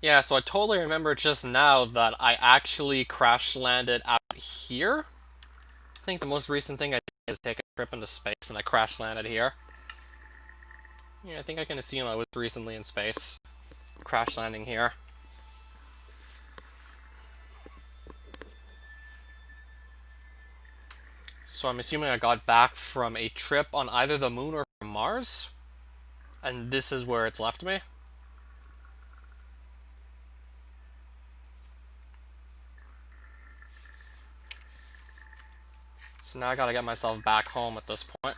Yeah, so I totally remember just now that I actually crash landed out here. I think the most recent thing I did is take a trip into space and I crash landed here. Yeah, I think I can assume I was recently in space. Crash landing here. So I'm assuming I got back from a trip on either the moon or Mars. And this is where it's left me. So now I gotta get myself back home at this point.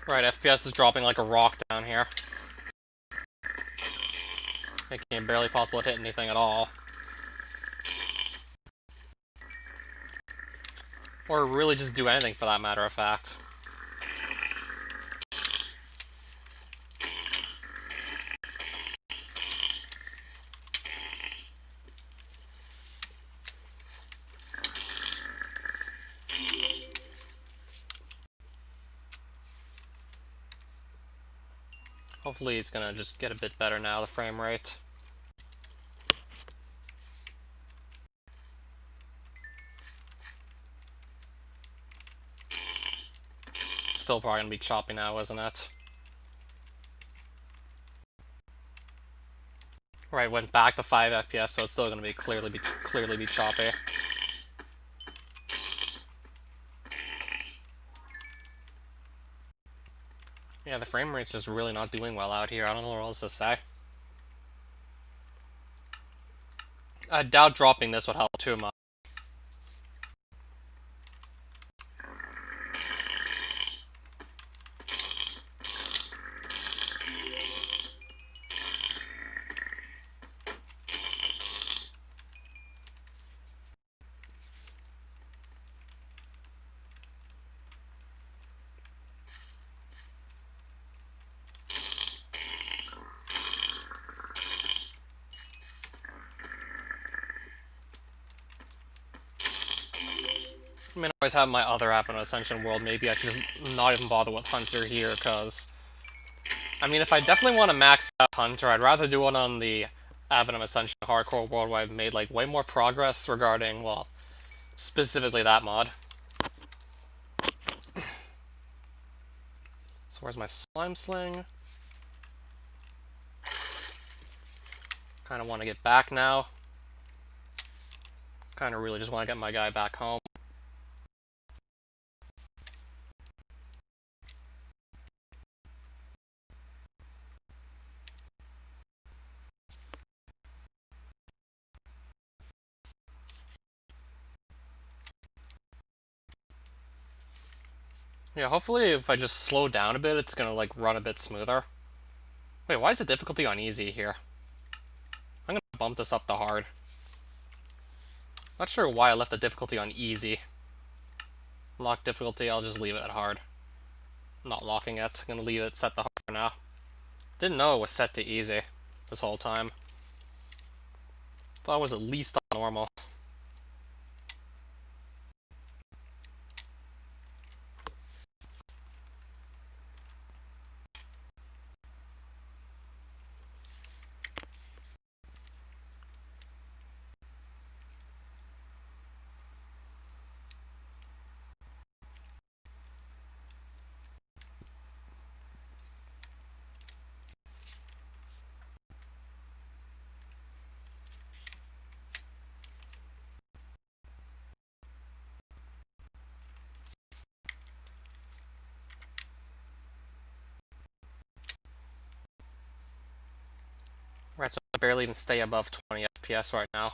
Right, FPS is dropping like a rock down here. Making it barely possible to hit anything at all. Or really just do anything for that matter of fact. Hopefully it's gonna just get a bit better now, the frame rate. It's still probably gonna be choppy now, isn't it? Right, went back to 5 FPS, so it's still gonna be clearly be choppy. Yeah, the frame rate's just really not doing well out here. I don't know what else to say. I doubt dropping this would help too much. I mean, I always have my other Avenue Ascension world. Maybe I should just not even bother with Hunter here, because... I mean, if I definitely want to max out Hunter, I'd rather do it on the Avenue Ascension Hardcore world where I've made, like, way more progress regarding, well, specifically that mod. So where's my Slime Sling? Kind of want to get back now. Kind of really just want to get my guy back home. Yeah, hopefully if I just slow down a bit, it's gonna, like, run a bit smoother. Wait, why is the difficulty on easy here? I'm gonna bump this up to hard. Not sure why I left the difficulty on easy. Lock difficulty, I'll just leave it at hard. I'm not locking it, I'm gonna leave it set to hard for now. Didn't know it was set to easy this whole time. Thought it was at least on normal. Right, so I barely even stay above 20 FPS right now.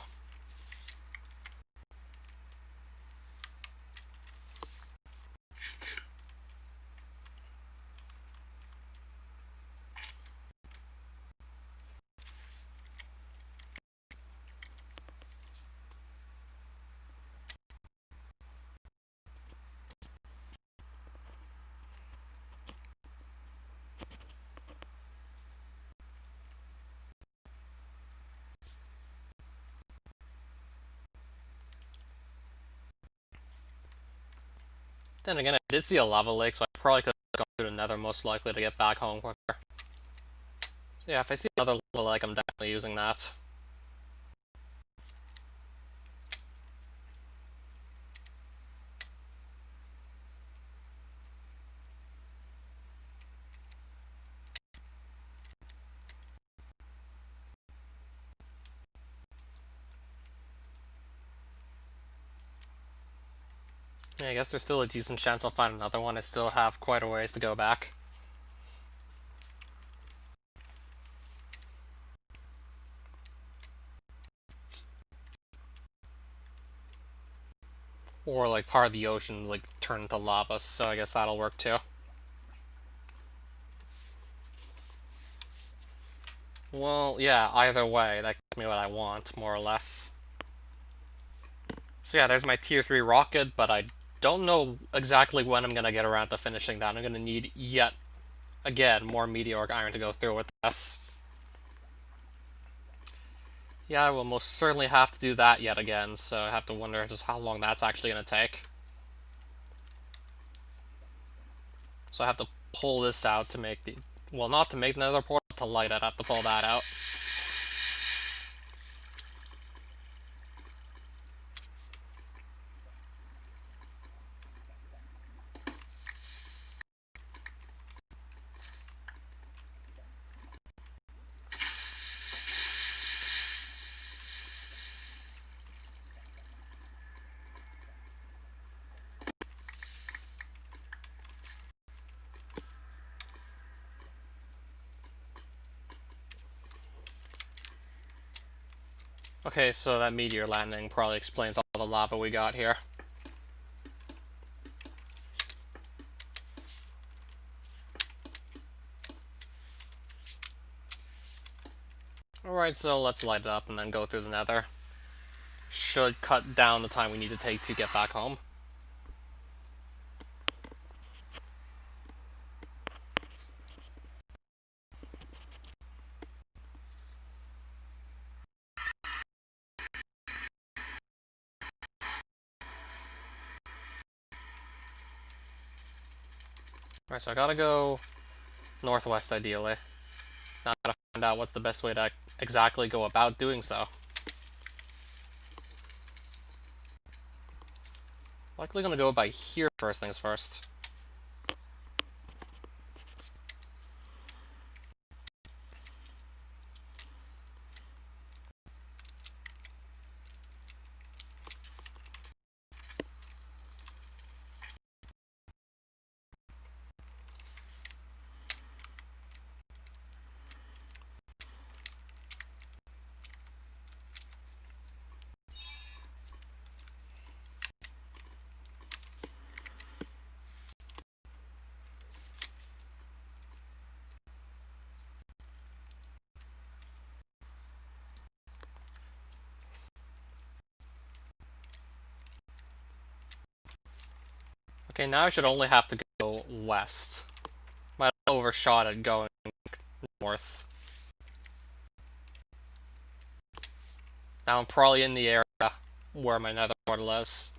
Then again, I did see a lava lake, so I probably could have gone through the nether most likely to get back home quicker. So yeah, if I see another lava lake, I'm definitely using that. Yeah, I guess there's still a decent chance I'll find another one. I still have quite a ways to go back. Or like part of the ocean's like turned into lava, so I guess that'll work too. Well, yeah, either way, that gives me what I want, more or less. So yeah, there's my tier 3 rocket, but I don't know exactly when I'm gonna get around to finishing that. I'm gonna need yet again more meteoric iron to go through with this. Yeah, I will most certainly have to do that yet again, so I have to wonder just how long that's actually gonna take. So I have to pull this out to make the... Well, not to make the nether portal, but to light it. I have to pull that out. Okay, so that meteor landing probably explains all the lava we got here. Alright, so let's light it up and then go through the nether. Should cut down the time we need to take to get back home. Alright, so I gotta go northwest ideally. Now I gotta find out what's the best way to exactly go about doing so. Likely gonna go by here first things first. Okay, now I should only have to go west. Might have overshot it going north. Now I'm probably in the area where my nether portal is.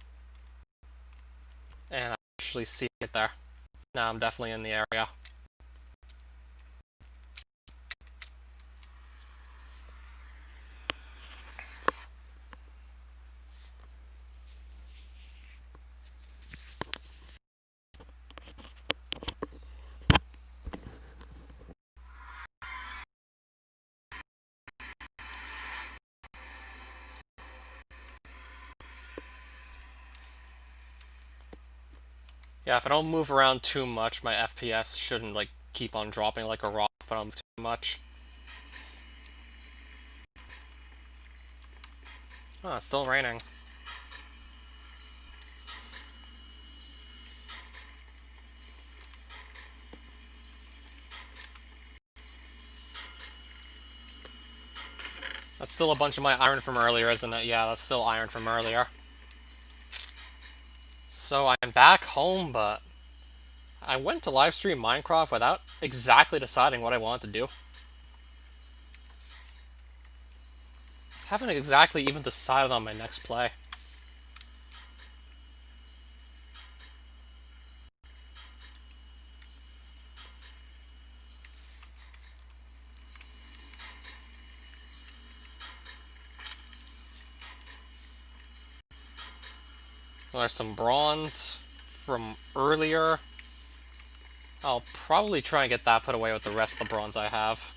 And I actually see it there. Now I'm definitely in the area. Yeah, if I don't move around too much, my FPS shouldn't like keep on dropping like a rock if I don't move too much. Oh, it's still raining. That's still a bunch of my iron from earlier, isn't it? Yeah, that's still iron from earlier. So I'm back home, but I went to livestream Minecraft without exactly deciding what I wanted to do. Haven't exactly even decided on my next play. There's some bronze from earlier. I'll probably try and get that put away with the rest of the bronze I have.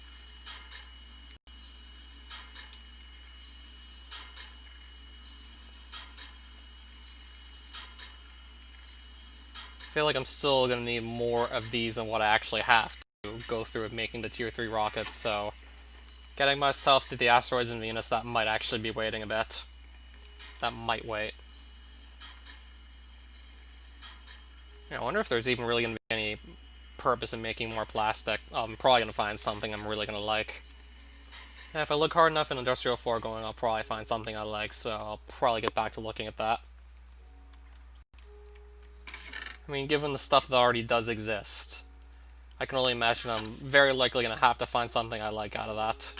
I feel like I'm still going to need more of these than what I actually have to go through with making the tier 3 rockets, so getting myself to the asteroids in Venus, that might actually be waiting a bit. That might wait. Yeah, I wonder if there's even really going to be any purpose in making more plastic. I'm probably going to find something I'm really going to like. Yeah, if I look hard enough in Industrial 4 going, I'll probably find something I like, so I'll probably get back to looking at that. I mean, given the stuff that already does exist, I can only imagine I'm very likely going to have to find something I like out of that.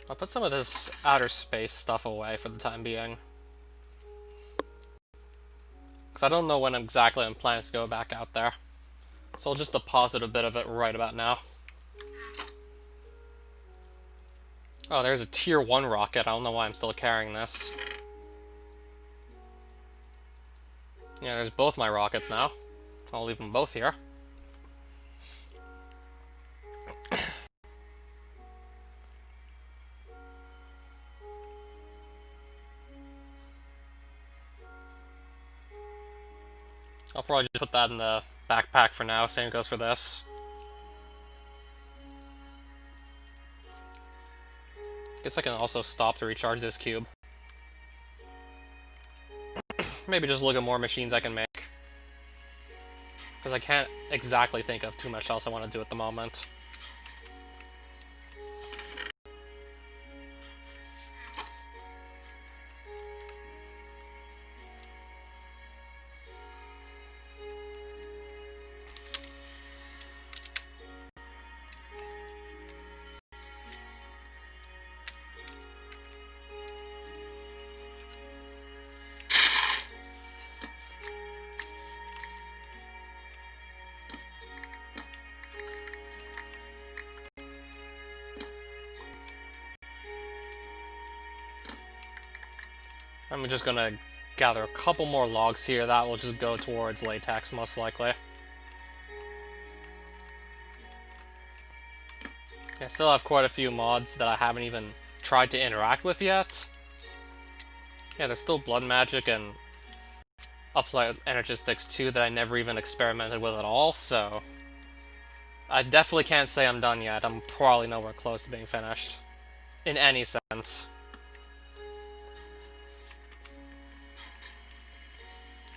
I'll put some of this outer space stuff away for the time being. Because I don't know when exactly I'm planning to go back out there. So I'll just deposit a bit of it right about now. Oh, there's a tier 1 rocket. I don't know why I'm still carrying this. Yeah, there's both my rockets now. I'll leave them both here. I'll probably just put that in the backpack for now. Same goes for this. Guess I can also stop to recharge this cube. Maybe just look at more machines I can make. Because I can't exactly think of too much else I want to do at the moment. I'm just gonna gather a couple more logs here. That will just go towards latex, most likely. I still have quite a few mods that I haven't even tried to interact with yet. Yeah, there's still Blood Magic and Uplight Energistics 2 that I never even experimented with at all, so I definitely can't say I'm done yet. I'm probably nowhere close to being finished. In any sense.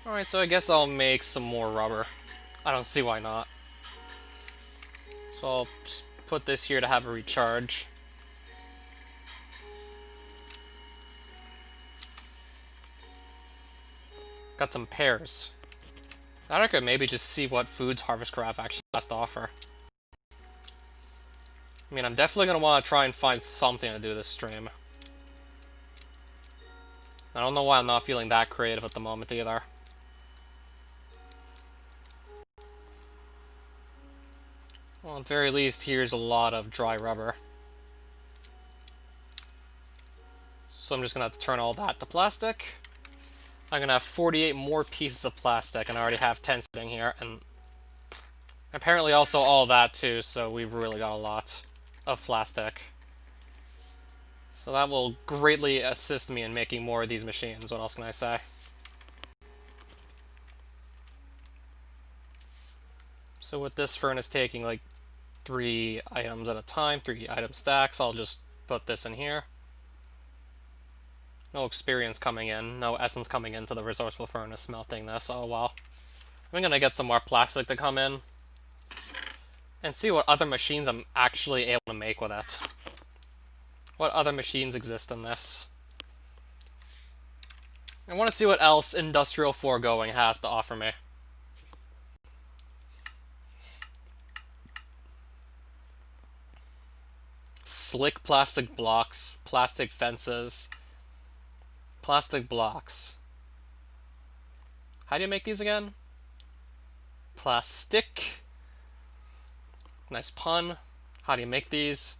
Alright, so I guess I'll make some more rubber. I don't see why not. So I'll just put this here to have a recharge. Got some pears. I could maybe just see what foods Harvestcraft actually has to offer. I mean, I'm definitely going to want to try and find something to do this stream. I don't know why I'm not feeling that creative at the moment either. Well, at the very least, here's a lot of dry rubber. So I'm just going to have to turn all that to plastic. I'm going to have 48 more pieces of plastic, and I already have 10 sitting here, and apparently also all that too, so we've really got a lot of plastic. So that will greatly assist me in making more of these machines. What else can I say? So with this furnace taking like 3 items at a time, 3 item stacks, I'll just put this in here. No experience coming in, no essence coming into the resourceful furnace smelting this. Oh well. I'm gonna get some more plastic to come in and see what other machines I'm actually able to make with it. What other machines exist in this? I want to see what else Industrial Foregoing has to offer me. Slick plastic blocks, plastic fences, plastic blocks. How do you make these again? Plastic. Nice pun. How do you make these?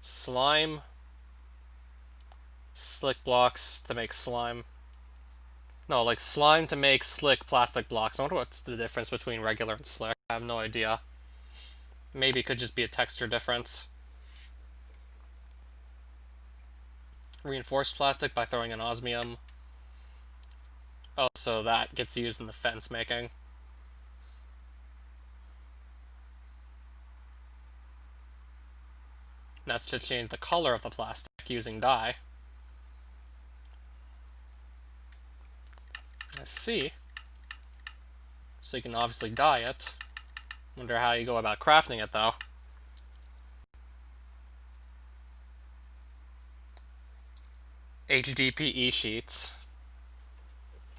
Slime. Slick blocks to make slime. No, like slime to make slick plastic blocks. I wonder what's the difference between regular and slick. I have no idea. Maybe it could just be a texture difference. Reinforced plastic by throwing in osmium. Oh, so that gets used in the fence making. That's to change the color of the plastic using dye. I see. So you can obviously dye it. Wonder how you go about crafting it, though. HDPE sheets.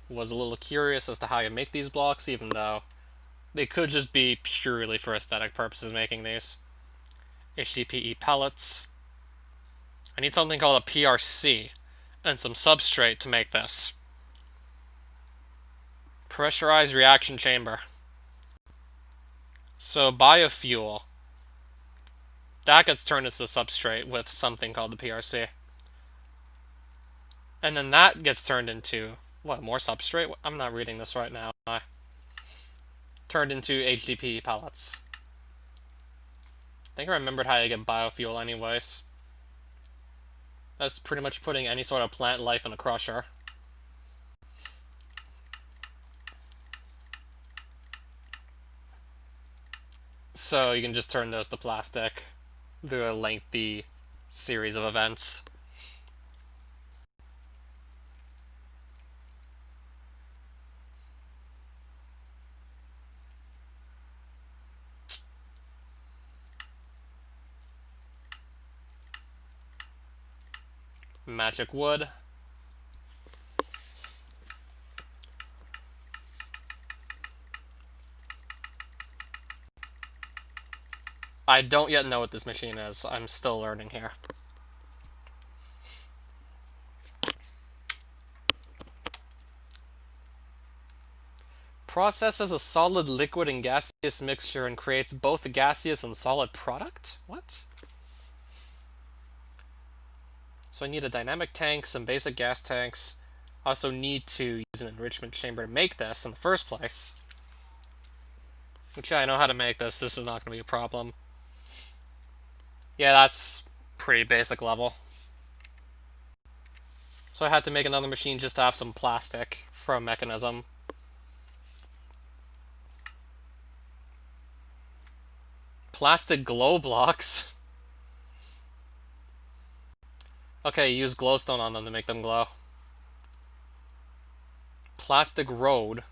Was a little curious as to how you make these blocks, even though they could just be purely for aesthetic purposes making these. HDPE pellets. I need something called a PRC and some substrate to make this. Pressurized reaction chamber. So biofuel. That gets turned into substrate with something called the PRC. And then that gets turned into, what, more substrate? I'm not reading this right now, am I? Turned into HDPE pellets. I think I remembered how you get biofuel anyways. That's pretty much putting any sort of plant life in a crusher. So you can just turn those to plastic through a lengthy series of events. Magic wood. I don't yet know what this machine is. I'm still learning here. Processes a solid, liquid, and gaseous mixture and creates both a gaseous and solid product? What? So I need a dynamic tank, some basic gas tanks. I also need to use an enrichment chamber to make this in the first place. Which, yeah, I know how to make this. This is not going to be a problem. Yeah, that's pretty basic level. So I had to make another machine just to have some plastic for a mechanism. Plastic glow blocks. Okay, use glowstone on them to make them glow. Plastic road.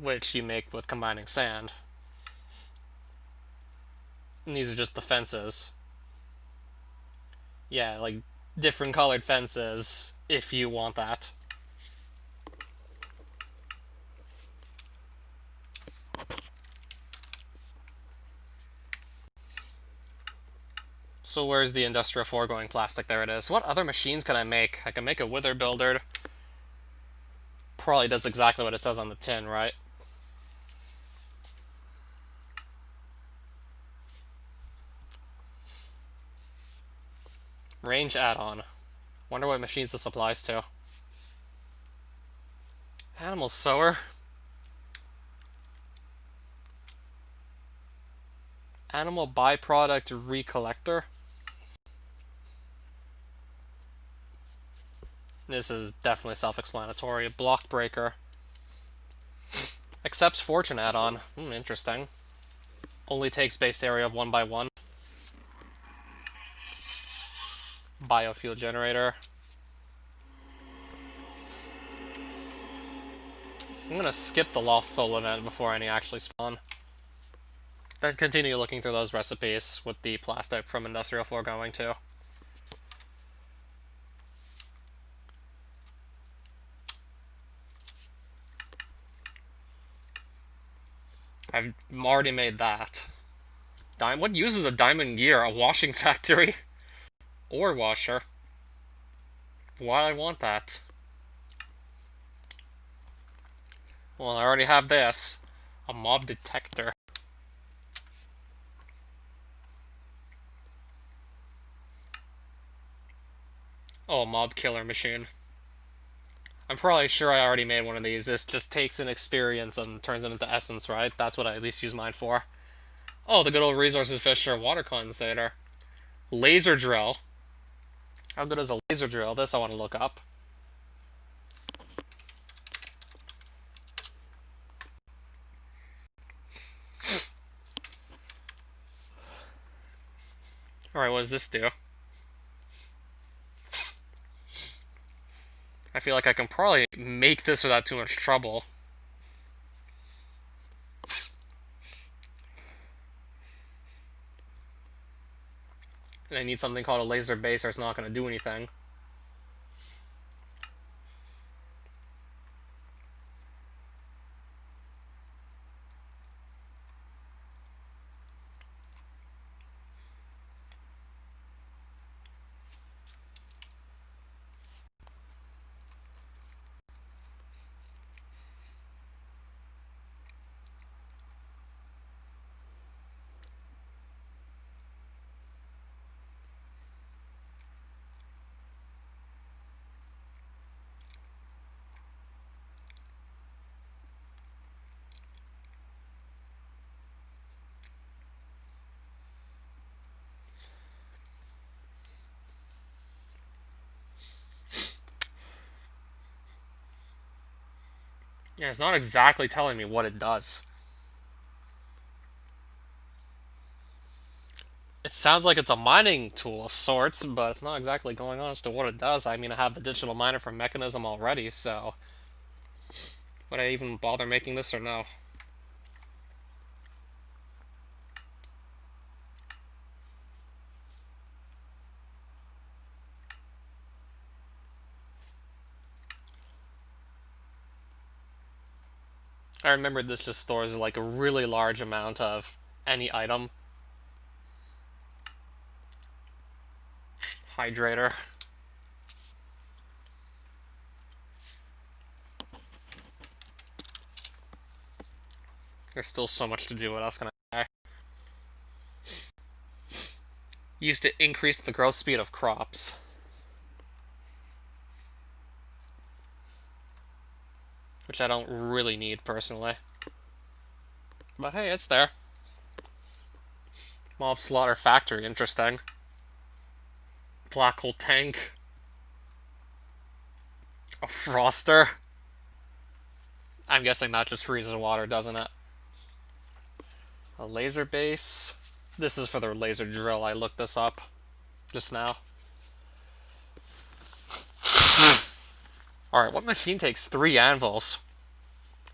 Which you make with combining sand. And these are just the fences. Yeah, like different colored fences if you want that. So where's the industrial foregoing plastic? There it is. What other machines can I make? I can make a wither builder. Probably does exactly what it says on the tin, right? Range add-on. Wonder what machines this applies to. Animal sower. Animal byproduct recollector. This is definitely self-explanatory. Block breaker. Accepts fortune add-on. Interesting. Only takes base area of 1 by 1. Biofuel generator. I'm gonna skip the lost soul event before any actually spawn. Then continue looking through those recipes with the plastic from industrial foregoing too. I've already made that. What uses a diamond gear? A washing factory? Ore washer? Why I want that? Well, I already have this. A mob detector. Oh, mob killer machine. I'm probably sure I already made one of these. This just takes an experience and turns it into essence, right? That's what I at least use mine for. Oh, the good old resources fisher water condensator. Laser drill. How good is a laser drill? This I want to look up. Alright, what does this do? I feel like I can probably make this without too much trouble. And I need something called a laser base or it's not going to do anything. Yeah, it's not exactly telling me what it does. It sounds like it's a mining tool of sorts, but it's not exactly going on as to what it does. I mean, I have the digital miner from Mechanism already, so... Would I even bother making this or no? I remember this just stores like a really large amount of any item. Hydrator. There's still so much to do. What else can I? Used to increase the growth speed of crops. Which I don't really need personally. But hey, it's there. Mob slaughter factory, interesting. Black hole tank. A froster. I'm guessing that just freezes water, doesn't it? A laser base. This is for the laser drill. I looked this up just now. Alright, what machine takes 3 anvils?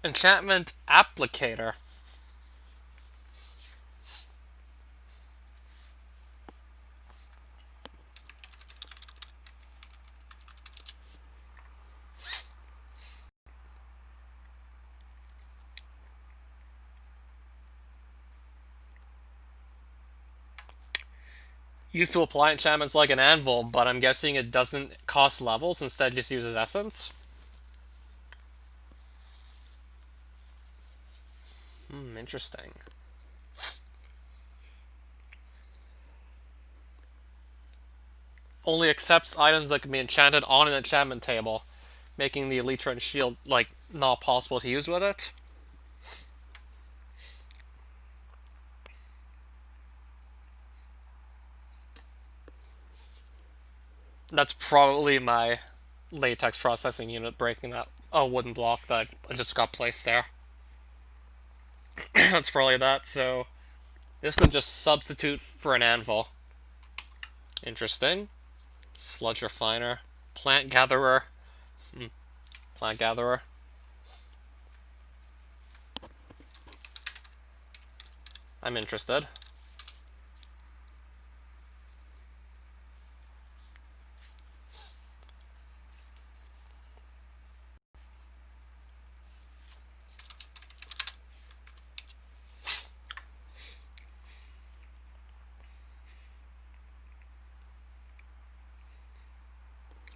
Enchantment applicator. Used to apply enchantments like an anvil, but I'm guessing it doesn't cost levels, instead just uses essence. Interesting. Only accepts items that can be enchanted on an enchantment table, making the Elytra and Shield, like, not possible to use with it. That's probably my latex processing unit breaking that wooden block that just got placed there. That's probably that, so this can just substitute for an anvil. Interesting. Sludge refiner. Plant gatherer. Plant gatherer. I'm interested.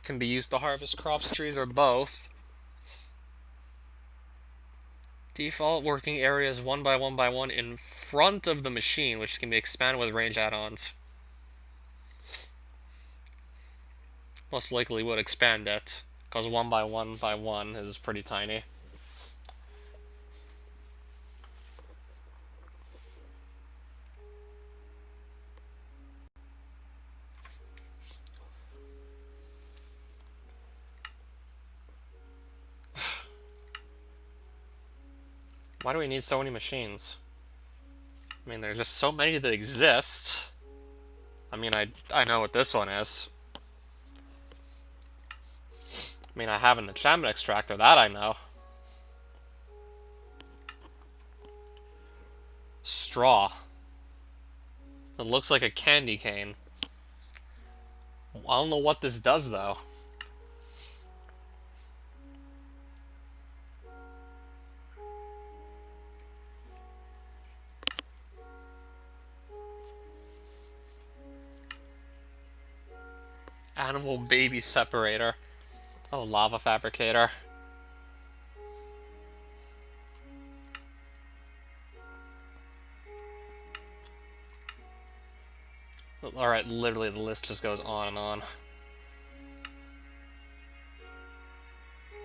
Can be used to harvest crops, trees, or both. Default working areas 1 by 1 by 1 in front of the machine, which can be expanded with range add-ons. most likely would expand it, because 1 by 1 by 1 is pretty tiny. Why do we need so many machines? I mean, there's just so many that exist. I mean, I know what this one is. I mean, I have an enchantment extractor, that I know. Straw. It looks like a candy cane. I don't know what this does, though. Animal baby separator. Oh, lava fabricator. Alright, literally the list just goes on and on.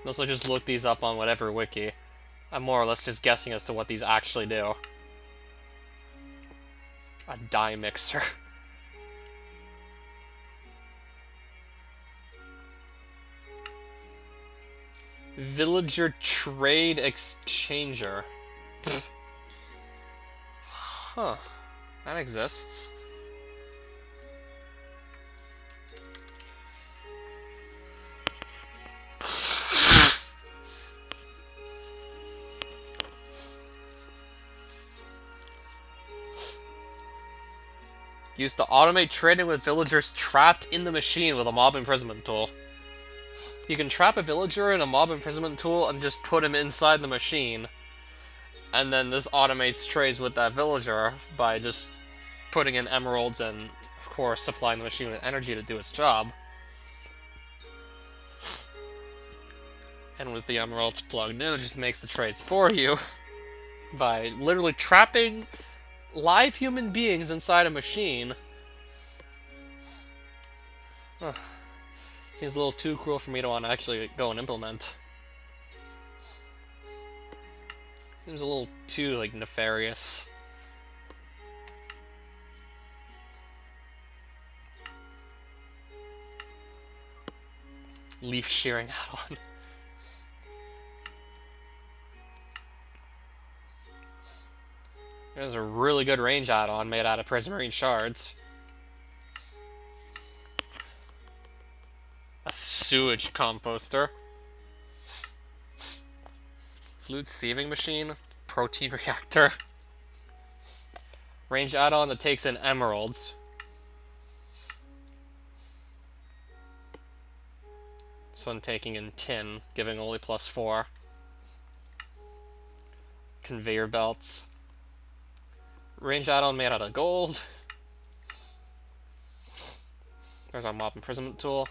Unless I just look these up on whatever wiki. I'm more or less just guessing as to what these actually do. A dye mixer. Villager trade exchanger. Huh. That exists. Used to automate trading with villagers trapped in the machine with a mob imprisonment tool. You can trap a villager in a mob imprisonment tool and just put him inside the machine. And then this automates trades with that villager by just putting in emeralds and, of course, supplying the machine with energy to do its job. And with the emeralds plugged in, it just makes the trades for you by literally trapping live human beings inside a machine. Huh. Seems a little too cruel for me to want to actually go and implement. Seems a little too, like, nefarious. Leaf shearing add-on. There's a really good range add-on made out of prismarine shards. A sewage composter. Fluid sieving machine. Protein reactor. Range add-on that takes in emeralds. This one taking in tin, giving only +4. Conveyor belts. Range add-on made out of gold. There's our mob imprisonment tool.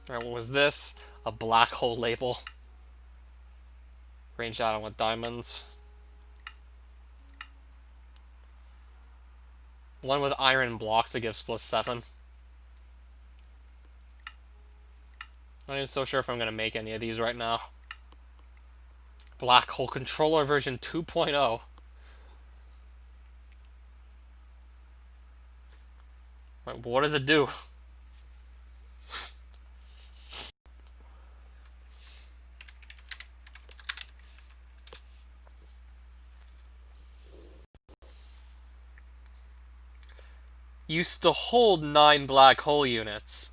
Alright, what was this? A black hole label. Range add-on with diamonds. One with iron blocks that gives +7. Not even so sure if I'm going to make any of these right now. Black hole controller version 2.0. Right, what does it do? Used to hold 9 black hole units,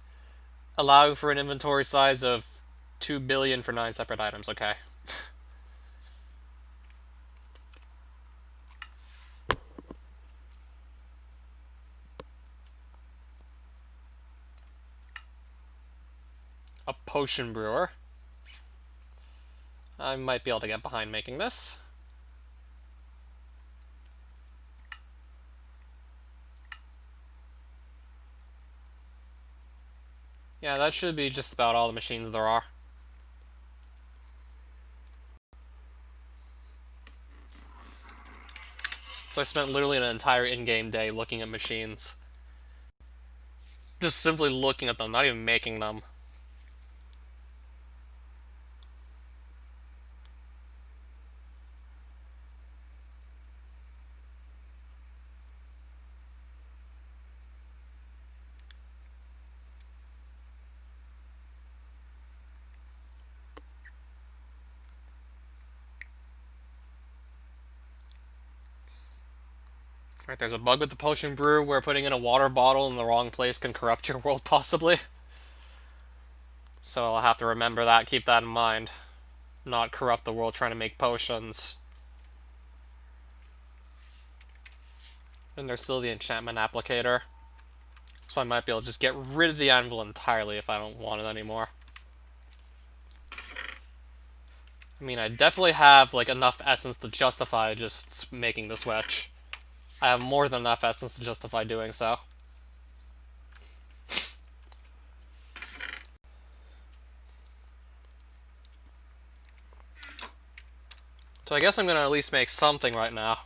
allowing for an inventory size of 2 billion for 9 separate items. Okay. A potion brewer. I might be able to get behind making this. Yeah, that should be just about all the machines there are. So I spent literally an entire in-game day looking at machines. Just simply looking at them, not even making them. Right, there's a bug with the potion brew where putting in a water bottle in the wrong place can corrupt your world, possibly. So I'll have to remember that, keep that in mind. Not corrupt the world trying to make potions. And there's still the enchantment applicator. So I might be able to just get rid of the anvil entirely if I don't want it anymore. I mean, I definitely have, like, enough essence to justify just making the switch. I have more than enough essence to justify doing so. So I guess I'm gonna at least make something right now,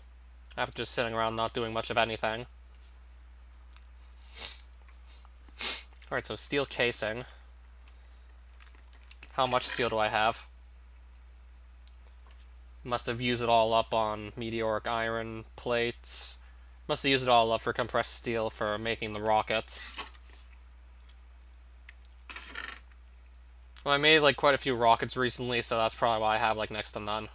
after just sitting around not doing much of anything. Alright, so steel casing. How much steel do I have? Must have used it all up on meteoric iron plates. Must have used it all up for compressed steel for making the rockets. Well, I made, like, quite a few rockets recently, so that's probably why I have, like, next to none.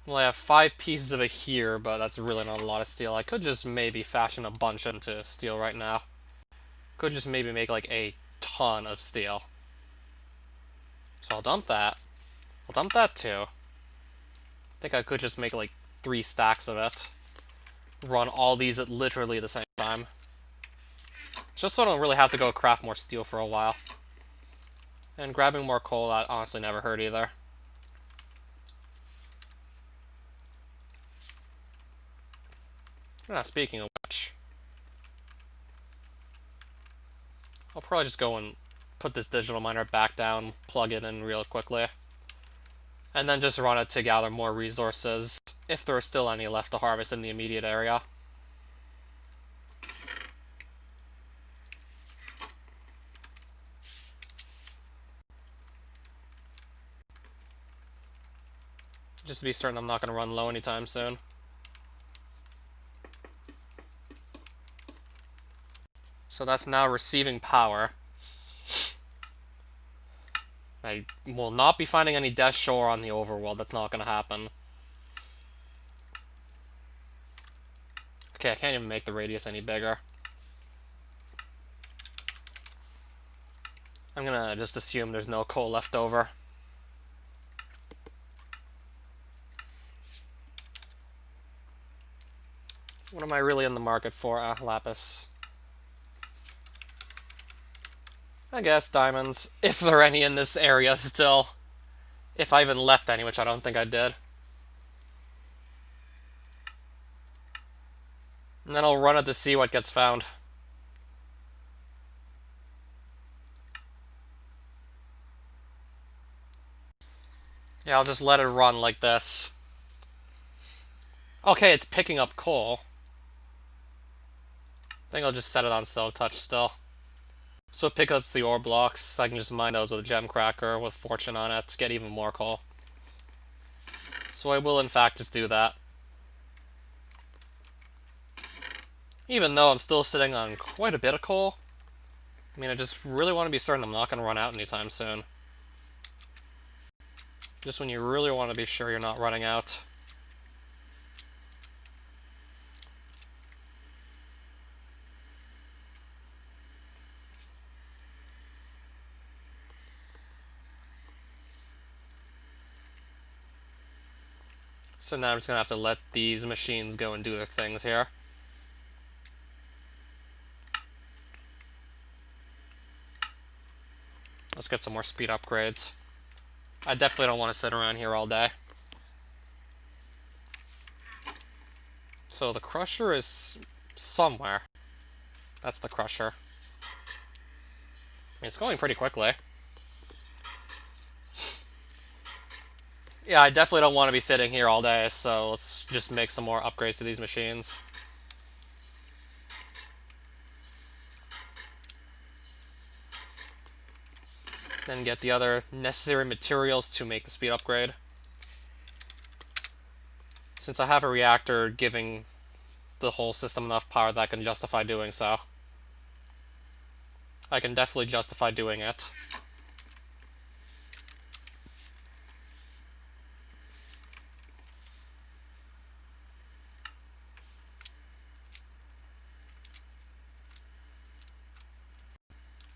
Well, I have 5 pieces of it here, but that's really not a lot of steel. I could just maybe fashion a bunch into steel right now. Could just maybe make, like, a ton of steel. So I'll dump that. I'll dump that too. I think I could just make, like, 3 stacks of it. Run all these at literally the same time. Just so I don't really have to go craft more steel for a while. And grabbing more coal, that honestly never hurt either. Speaking of which, I'll probably just go and put this digital miner back down, plug it in real quickly, and then just run it to gather more resources, if there are still any left to harvest in the immediate area. Just to be certain I'm not going to run low anytime soon. So that's now receiving power. I will not be finding any Death Shore on the overworld. That's not going to happen. Okay, I can't even make the radius any bigger. I'm going to just assume there's no coal left over. What am I really in the market for? Lapis. I guess diamonds, if there are any in this area still. If I even left any, which I don't think I did. And then I'll run it to see what gets found. Yeah, I'll just let it run like this. Okay, it's picking up coal. I think I'll just set it on Silk Touch still. So it picks up the ore blocks. I can just mine those with a gem cracker with fortune on it to get even more coal. So I will in fact just do that. Even though I'm still sitting on quite a bit of coal. I mean, I just really want to be certain I'm not going to run out anytime soon. Just when you really want to be sure you're not running out. So now I'm just going to have to let these machines go and do their things here. Let's get some more speed upgrades. I definitely don't want to sit around here all day. So the crusher is somewhere. That's the crusher. I mean, it's going pretty quickly. Yeah, I definitely don't want to be sitting here all day, so let's just make some more upgrades to these machines. Then get the other necessary materials to make the speed upgrade. Since I have a reactor giving the whole system enough power that I can justify doing so. I can definitely justify doing it.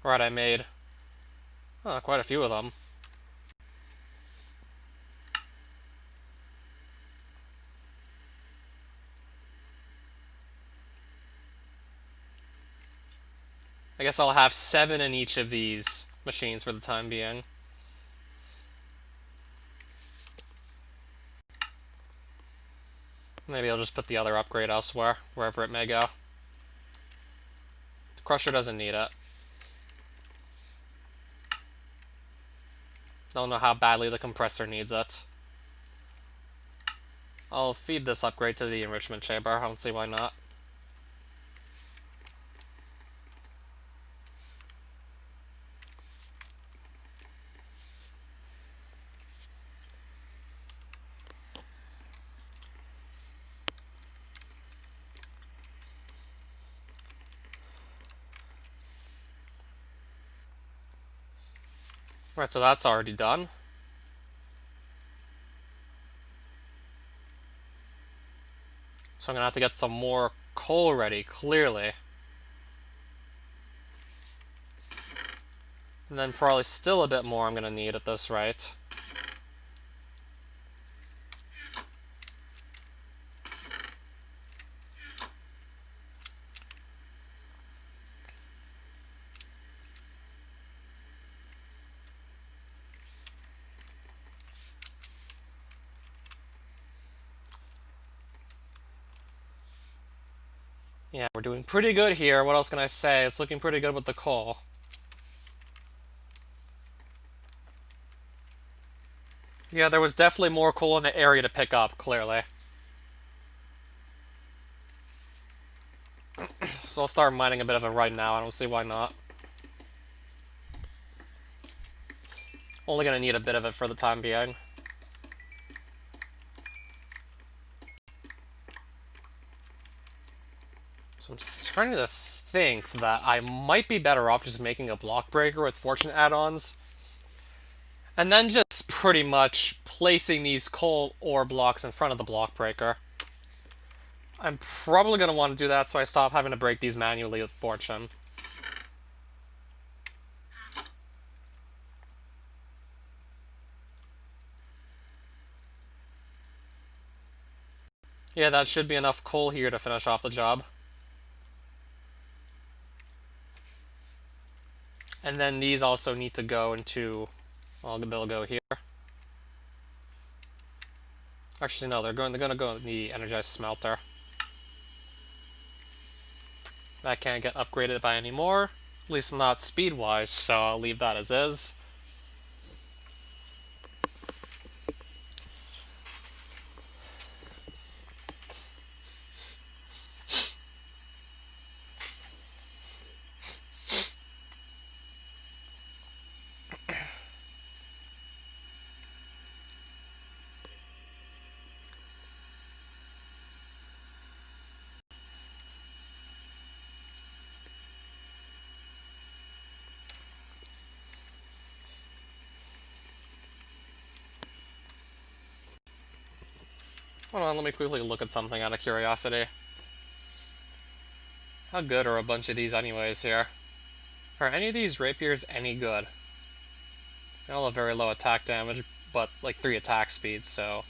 Right, I made quite a few of them. I guess I'll have 7 in each of these machines for the time being. Maybe I'll just put the other upgrade elsewhere, wherever it may go. The Crusher doesn't need it. Don't know how badly the compressor needs it. I'll feed this upgrade to the enrichment chamber. I don't see why not. Right, so that's already done. So I'm gonna have to get some more coal ready, clearly. And then probably still a bit more I'm gonna need at this rate. Yeah, we're doing pretty good here. What else can I say? It's looking pretty good with the coal. Yeah, there was definitely more coal in the area to pick up, clearly. So I'll start mining a bit of it right now. I don't see why not. Only gonna need a bit of it for the time being. So I'm starting to think that I might be better off just making a block breaker with fortune add-ons. And then just pretty much placing these coal ore blocks in front of the block breaker. I'm probably going to want to do that so I stop having to break these manually with fortune. Yeah, that should be enough coal here to finish off the job. And then these also need to go into... well, they'll go here. Actually, no, they're going to go in the energized smelter. That can't get upgraded by any more. At least not speed-wise, so I'll leave that as is. Hold on, let me quickly look at something out of curiosity. How good are a bunch of these anyways here? Are any of these rapiers any good? They all have very low attack damage, but like 3 attack speeds, so...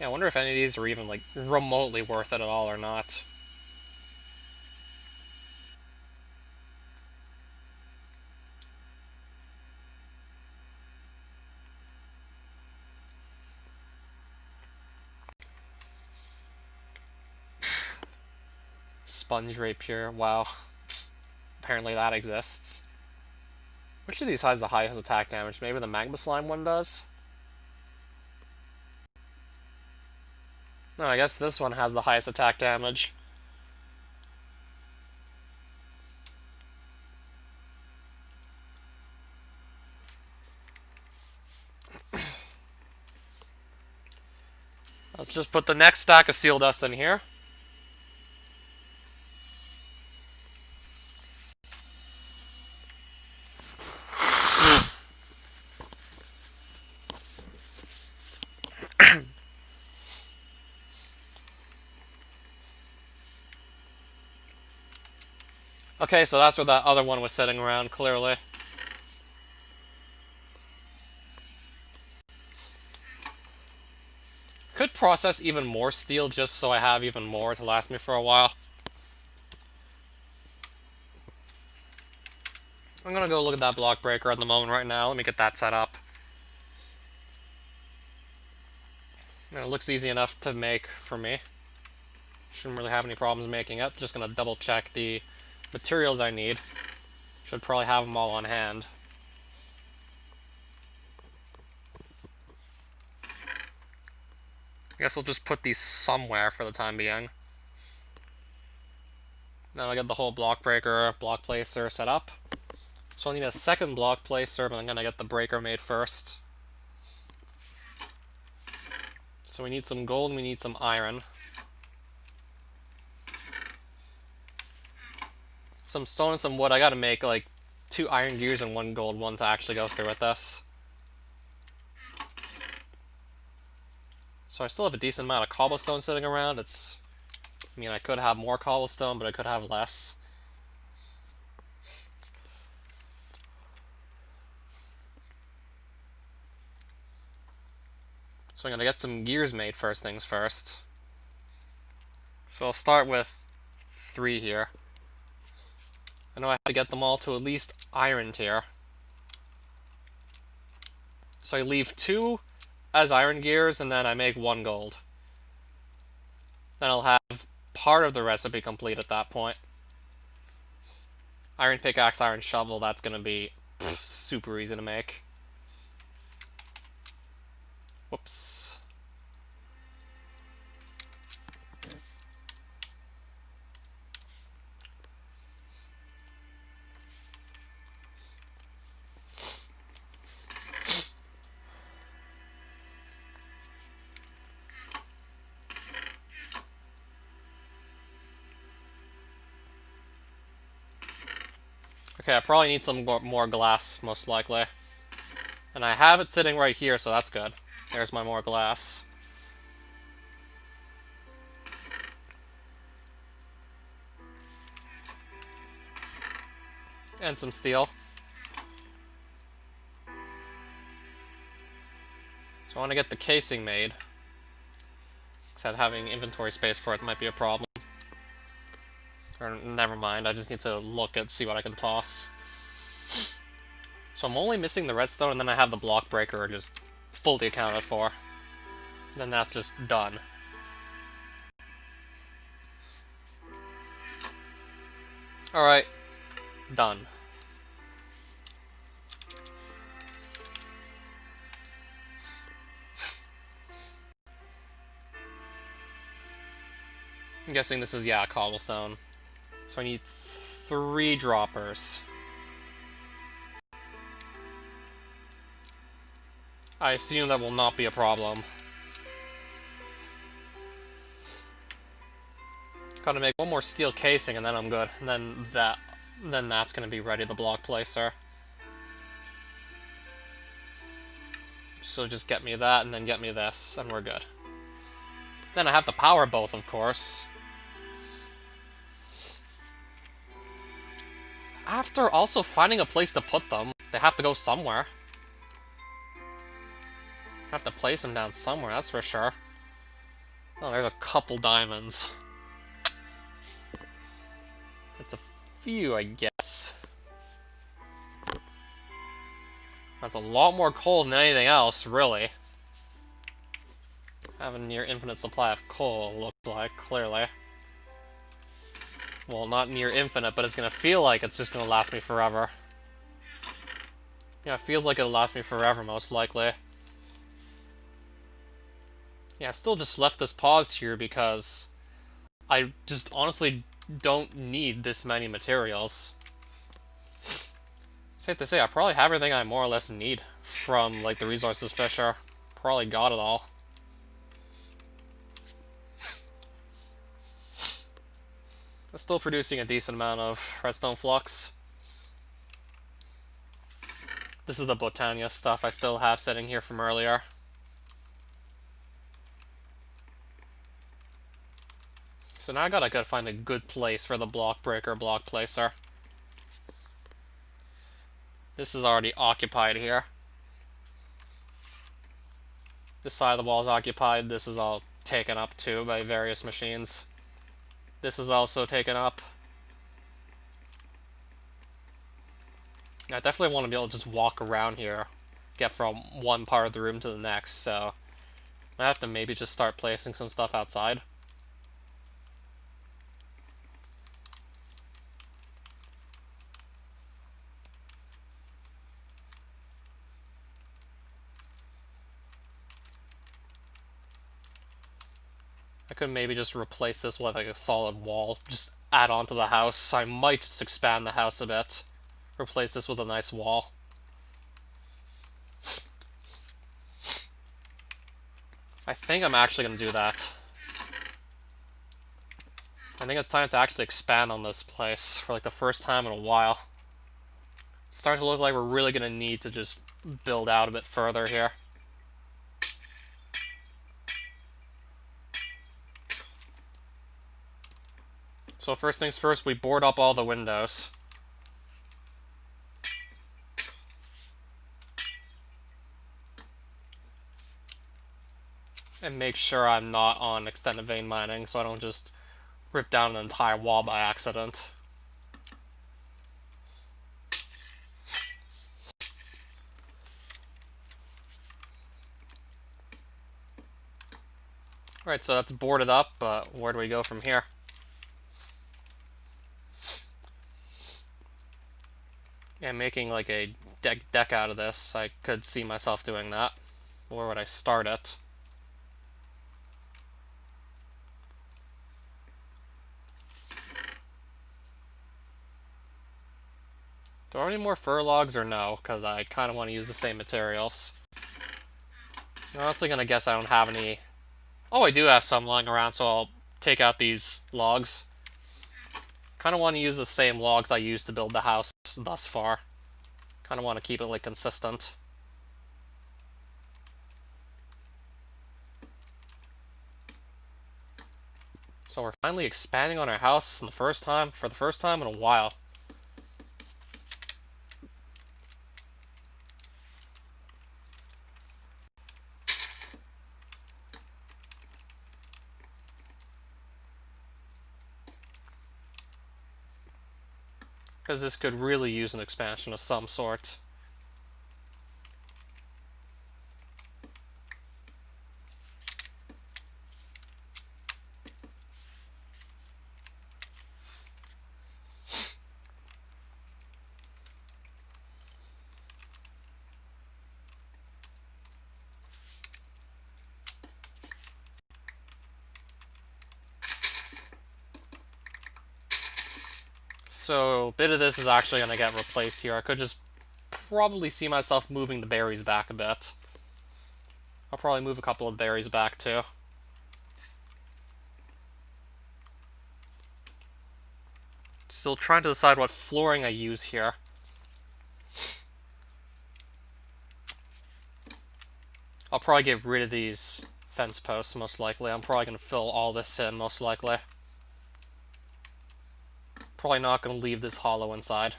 yeah, I wonder if any of these are even like remotely worth it at all or not. Sponge rapier, wow. Apparently that exists. Which of these has the highest attack damage? Maybe the magma slime one does? No, I guess this one has the highest attack damage. Let's just put the next stack of steel dust in here. Okay, so that's where that other one was sitting around, clearly. Could process even more steel just so I have even more to last me for a while. I'm gonna go look at that block breaker at the moment right now. Let me get that set up. And it looks easy enough to make for me. Shouldn't really have any problems making it. Just gonna double check the materials I need. Should probably have them all on hand. I guess I'll just put these somewhere for the time being. Now I get the whole block breaker, block placer set up. So I'll need a second block placer, but I'm gonna get the breaker made first. So we need some gold and we need some iron. Some stone and some wood. I gotta make like 2 iron gears and 1 gold one to actually go through with this. So I still have a decent amount of cobblestone sitting around. I mean, I could have more cobblestone, but I could have less. So I'm gonna get some gears made first things first. So I'll start with 3 here. I know I have to get them all to at least iron tier. So I leave 2 as iron gears, and then I make 1 gold. Then I'll have part of the recipe complete at that point. Iron pickaxe, iron shovel, that's gonna be super easy to make. Whoops. Okay, I probably need some more glass, most likely. And I have it sitting right here, so that's good. There's my more glass. And some steel. So I want to get the casing made. Except having inventory space for it might be a problem. Or never mind, I just need to look and see what I can toss. So I'm only missing the redstone, and then I have the block breaker just fully accounted for. Then that's just done. Alright. Done. I'm guessing this is, yeah, cobblestone. So I need 3 droppers. I assume that will not be a problem. Gotta make 1 more steel casing and then I'm good. And then that's gonna be ready, the block placer. So just get me that and then get me this, and we're good. Then I have to power both, of course. After also finding a place to put them, they have to go somewhere. I have to place them down somewhere, that's for sure. Oh, there's a couple diamonds. That's a few, I guess. That's a lot more coal than anything else, really. I have a near infinite supply of coal, looks like, clearly. Well, not near infinite, but it's gonna feel like it's just gonna last me forever. Yeah, it feels like it'll last me forever, most likely. Yeah, I've still just left this paused here because I just honestly don't need this many materials. Safe to say, I probably have everything I more or less need from, like, the resources fisher. Probably got it all. It's still producing a decent amount of redstone flux. This is the Botania stuff I still have sitting here from earlier. So now I gotta find a good place for the block breaker block placer. This is already occupied here. This side of the wall is occupied. This is all taken up too by various machines. This is also taken up. I definitely want to be able to just walk around here, get from one part of the room to the next, so I have to maybe just start placing some stuff outside. I could maybe just replace this with like a solid wall, just add on to the house. I might just expand the house a bit, replace this with a nice wall. I think I'm actually going to do that. I think it's time to actually expand on this place for like the first time in a while. It's starting to look like we're really going to need to just build out a bit further here. So first things first, we board up all the windows. And make sure I'm not on extended vein mining so I don't just rip down an entire wall by accident. Alright, so that's boarded up, but where do we go from here? Yeah, making like a deck out of this, I could see myself doing that. Where would I start it? Do I have any more fur logs or no? Because I kind of want to use the same materials. I'm honestly going to guess I don't have any. Oh, I do have some lying around, so I'll take out these logs. Kind of want to use the same logs I used to build the house thus far. Kind of want to keep it like consistent. So we're finally expanding on our house for the first time in a while. Because this could really use an expansion of some sort. So a bit of this is actually going to get replaced here. I could just probably see myself moving the berries back a bit. I'll probably move a couple of berries back too. Still trying to decide what flooring I use here. I'll probably get rid of these fence posts, most likely. I'm probably going to fill all this in, most likely. Probably not going to leave this hollow inside.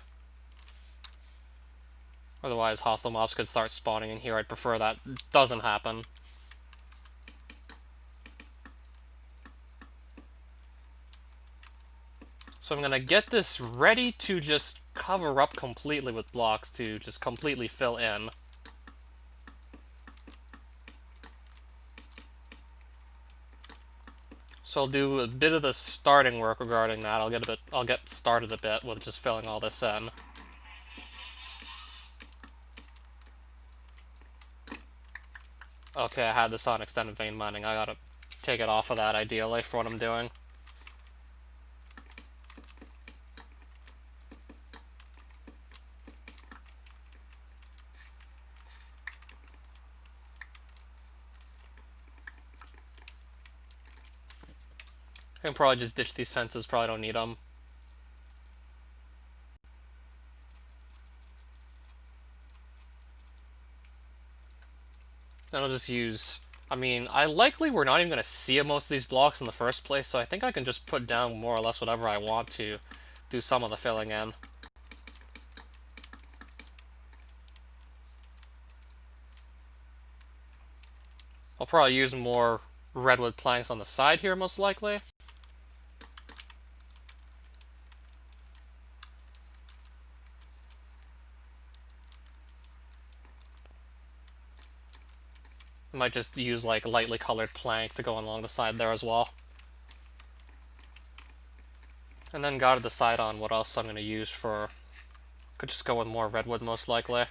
Otherwise, hostile mobs could start spawning in here. I'd prefer that doesn't happen. So I'm going to get this ready to just cover up completely with blocks to just completely fill in. So I'll do a bit of the starting work regarding that. I'll get started a bit with just filling all this in. Okay, I had this on extended vein mining. I gotta take it off of that, ideally, for what I'm doing. I can probably just ditch these fences, probably don't need them. Then I'll just use... I mean, we're not even going to see most of these blocks in the first place, so I think I can just put down more or less whatever I want to do some of the filling in. I'll probably use more redwood planks on the side here, most likely. I might just use like lightly colored plank to go along the side there as well. And then gotta decide on what else I'm going to use for... Could just go with more redwood, most likely.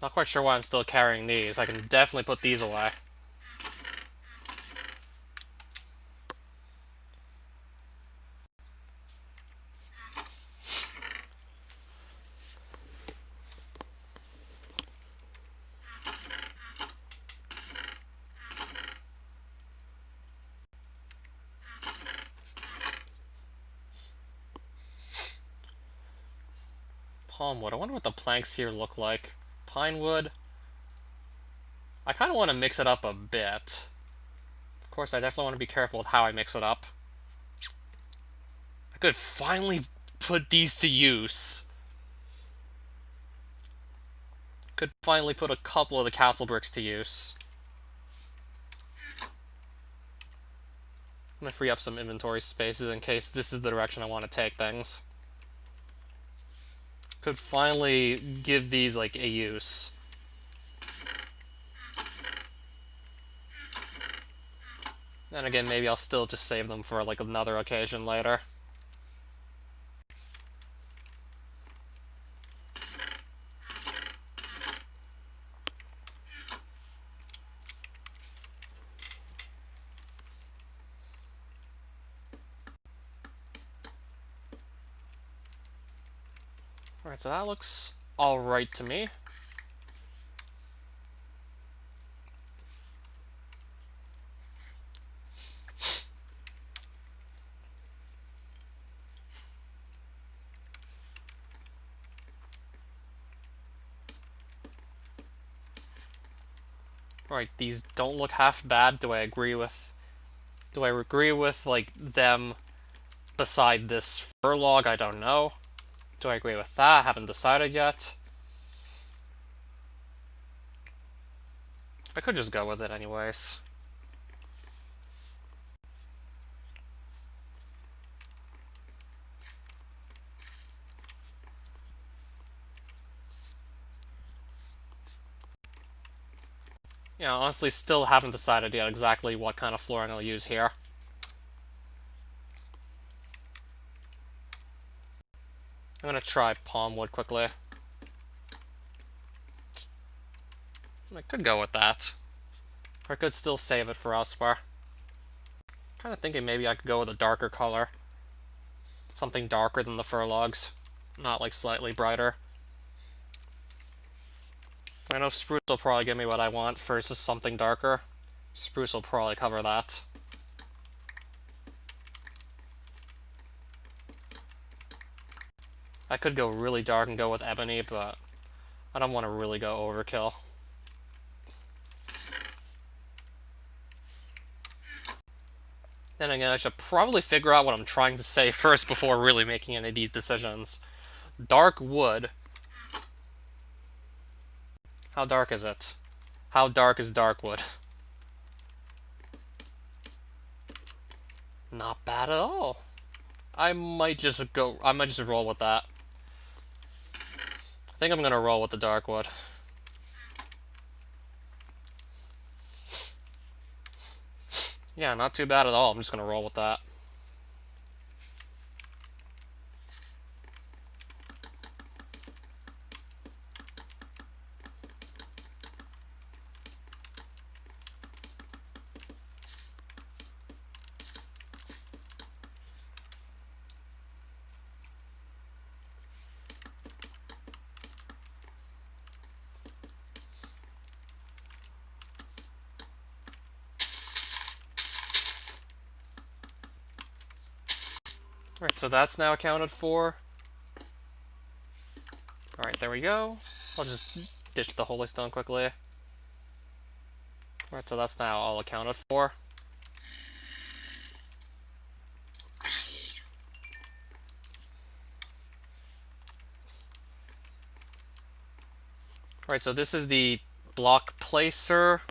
Not quite sure why I'm still carrying these. I can definitely put these away. Palm wood. I wonder what the planks here look like. Pine wood. I kind of want to mix it up a bit. Of course, I definitely want to be careful with how I mix it up. I could finally put these to use. Could finally put a couple of the castle bricks to use. I'm gonna free up some inventory spaces in case this is the direction I want to take things. Could finally give these like a use. Then again, maybe I'll still just save them for like another occasion later. Alright, so that looks alright to me. Alright, these don't look half bad. Do I agree with like them beside this fur log? I don't know. Do I agree with that? I haven't decided yet. I could just go with it anyways. Yeah, honestly, still haven't decided yet exactly what kind of flooring I'll use here. I'm gonna try palm wood quickly. I could go with that. Or I could still save it for elsewhere. Kind of thinking maybe I could go with a darker color. Something darker than the fur logs. Not like slightly brighter. I know spruce will probably give me what I want for just something darker. Spruce will probably cover that. I could go really dark and go with ebony, but I don't want to really go overkill. Then again, I should probably figure out what I'm trying to say first before really making any of these decisions. Dark wood. How dark is it? How dark is dark wood? Not bad at all. I might just roll with that. I think I'm gonna roll with the Darkwood. Yeah, not too bad at all. I'm just gonna roll with that. Alright, so that's now accounted for. Alright, there we go. I'll just ditch the Holy Stone quickly. Alright, so that's now all accounted for. Alright, so this is the block placer.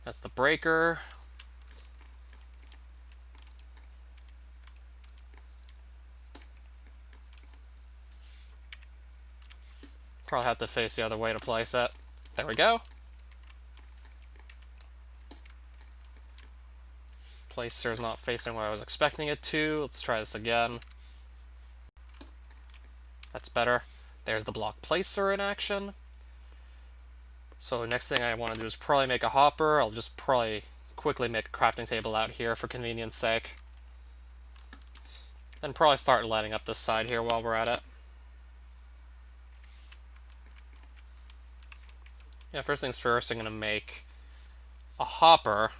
That's the breaker. Probably have to face the other way to place it. There we go. Placer's not facing where I was expecting it to. Let's try this again. That's better. There's the block placer in action. So next thing I want to do is probably make a hopper. I'll just probably quickly make a crafting table out here for convenience sake. Then probably start lighting up this side here while we're at it. Yeah, first things first, I'm going to make a hopper.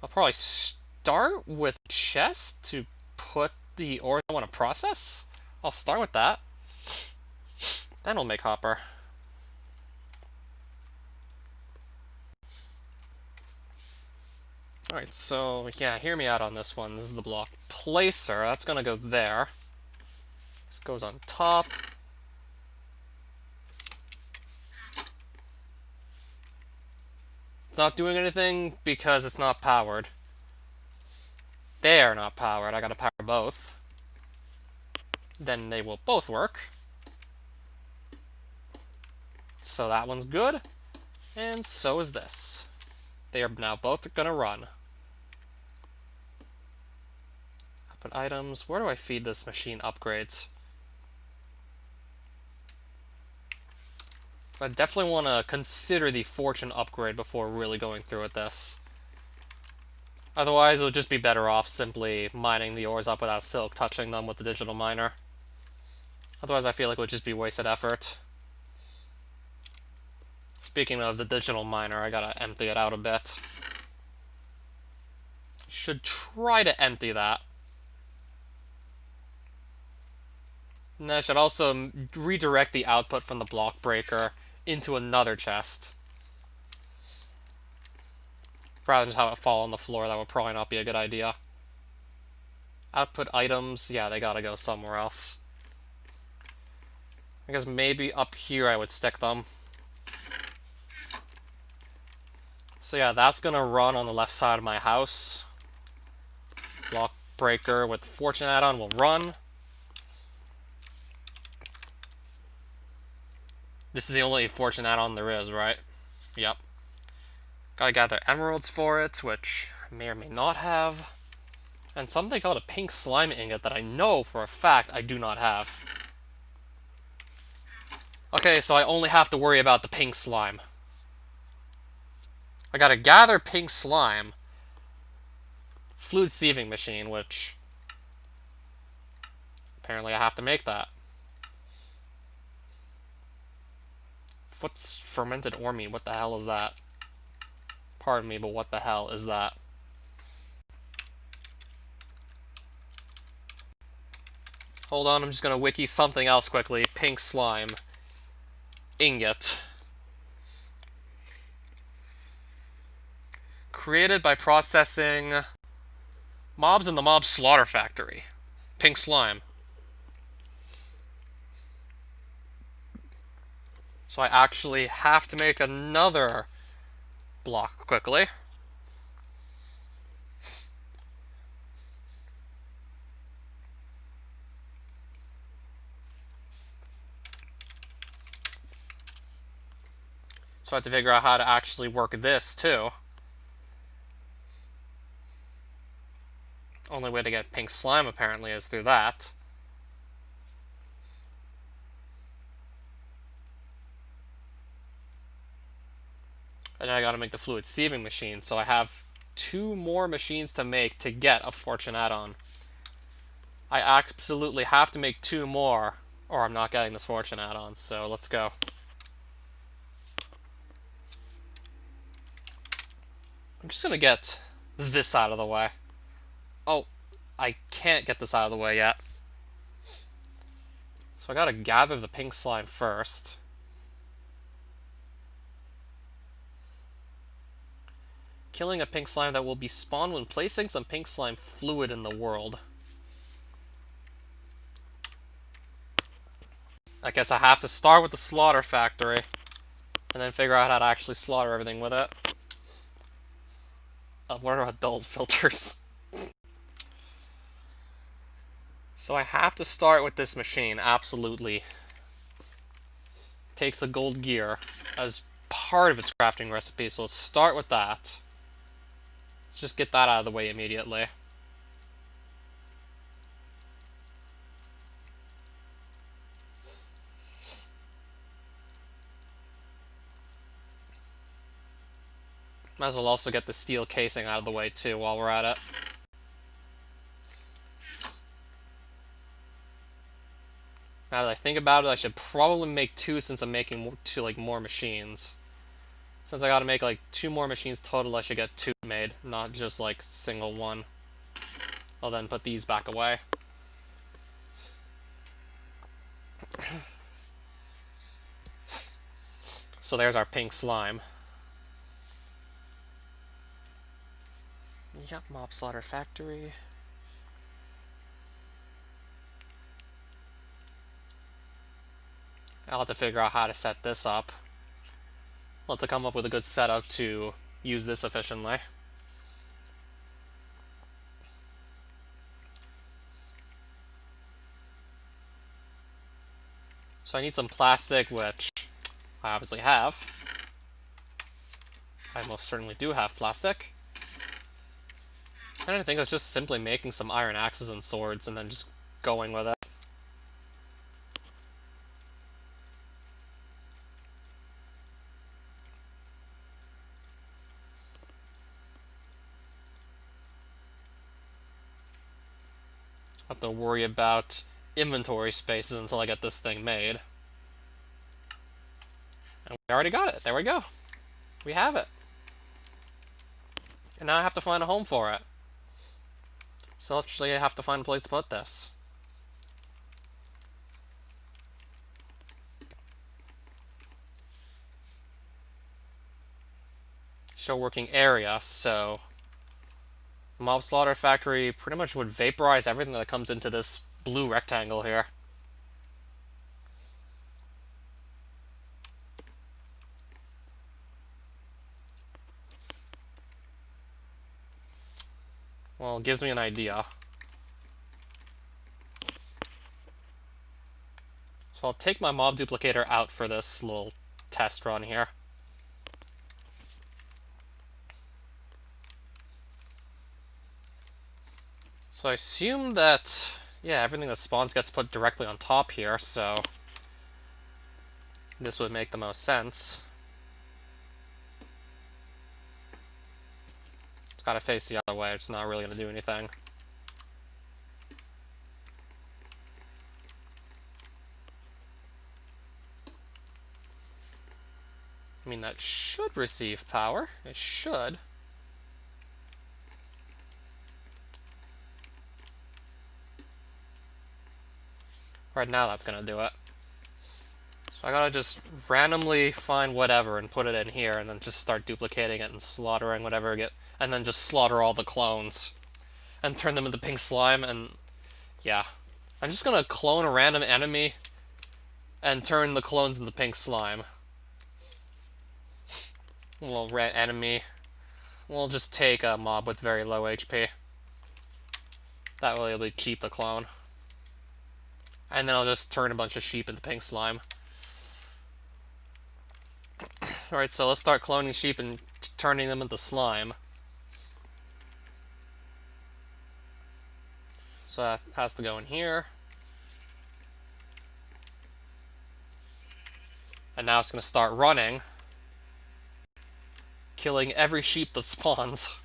I'll probably start with chest to put the ore I want to process. I'll start with that. Then we'll make hopper. Alright, so yeah, hear me out on this one. This is the block placer. That's gonna go there. This goes on top. It's not doing anything because it's not powered. They are not powered. I gotta power both. Then they will both work. So that one's good. And so is this. They are now both gonna run. Output items. Where do I feed this machine upgrades? I definitely want to consider the fortune upgrade before really going through with this. Otherwise, it would just be better off simply mining the ores up without silk touching them with the digital miner. Otherwise, I feel like it would just be wasted effort. Speaking of the digital miner, I gotta empty it out a bit. Should try to empty that. And I should also redirect the output from the block breaker into another chest. Rather than just have it fall on the floor, that would probably not be a good idea. Output items, yeah, they gotta go somewhere else. I guess maybe up here I would stick them. So yeah, that's gonna run on the left side of my house. Block breaker with fortune add-on will run. This is the only fortune add-on there is, right? Yep. Gotta gather emeralds for it, which I may or may not have. And something called a pink slime ingot that I know for a fact I do not have. Okay, so I only have to worry about the pink slime. I gotta gather pink slime. Fluid sieving machine, which apparently I have to make that. What's fermented ore meat? What the hell is that? Pardon me, but what the hell is that? Hold on, I'm just gonna wiki something else quickly. Pink slime. Ingot. Created by processing mobs in the mob slaughter factory. Pink slime. So I actually have to make another block quickly. So I have to figure out how to actually work this too. Only way to get pink slime apparently is through that. And then I gotta make the fluid sieving machine, so I have 2 more machines to make to get a fortune add-on. I absolutely have to make 2 more, or I'm not getting this fortune add-on, so let's go. I'm just gonna get this out of the way. Oh, I can't get this out of the way yet. So I gotta gather the pink slime first. Killing a pink slime that will be spawned when placing some pink slime fluid in the world. I guess I have to start with the slaughter factory, and then figure out how to actually slaughter everything with it. What are adult filters? So I have to start with this machine, absolutely. Takes a gold gear as part of its crafting recipe, so let's start with that. Let's just get that out of the way immediately. Might as well also get the steel casing out of the way too while we're at it. Now that I think about it, I should probably make 2 since I'm making more machines. Since I gotta make 2 more machines total, I should get 2 made, not just single one. I'll then put these back away. So there's our pink slime. Yep, mob slaughter factory. I'll have to figure out how to set this up. I'll have to come up with a good setup to use this efficiently. So I need some plastic, which I obviously have. I most certainly do have plastic. And I think it's just simply making some iron axes and swords and then just going with it. I have to worry about inventory spaces until I get this thing made. And we already got it. There we go. We have it. And now I have to find a home for it. So actually I have to find a place to put this. Show working area, so the mob slaughter factory pretty much would vaporize everything that comes into this blue rectangle here. Well, it gives me an idea. So I'll take my mob duplicator out for this little test run here. So I assume that, yeah, everything that spawns gets put directly on top here, so this would make the most sense. It's gotta face the other way, it's not really gonna do anything. I mean, that should receive power. It should. Right now, that's gonna do it. So I gotta just randomly find whatever and put it in here, and then just start duplicating it and slaughtering whatever I get, and then just slaughter all the clones, and turn them into pink slime, and yeah. I'm just gonna clone a random enemy, and turn the clones into pink slime. Well, red enemy. We'll just take a mob with very low HP. That way it'll be cheap to clone. And then I'll just turn a bunch of sheep into pink slime. Alright, so let's start cloning sheep and turning them into slime. So that has to go in here. And now it's going to start running, killing every sheep that spawns.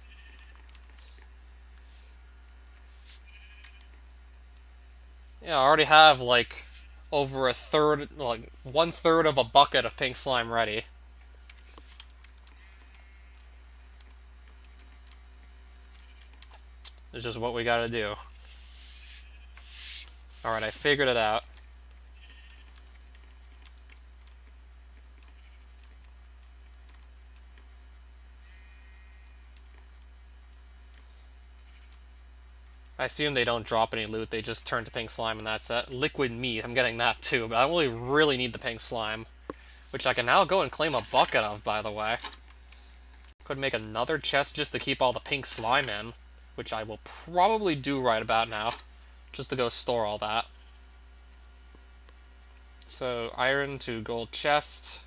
Yeah, I already have, like, over a third, like, 1/3 of a bucket of pink slime ready. It's just what we gotta do. Alright, I figured it out. I assume they don't drop any loot, they just turn to pink slime and that's it. Liquid meat, I'm getting that too, but I really need the pink slime. Which I can now go and claim a bucket of, by the way. Could make another chest just to keep all the pink slime in, which I will probably do right about now, just to go store all that. So, iron to gold chest.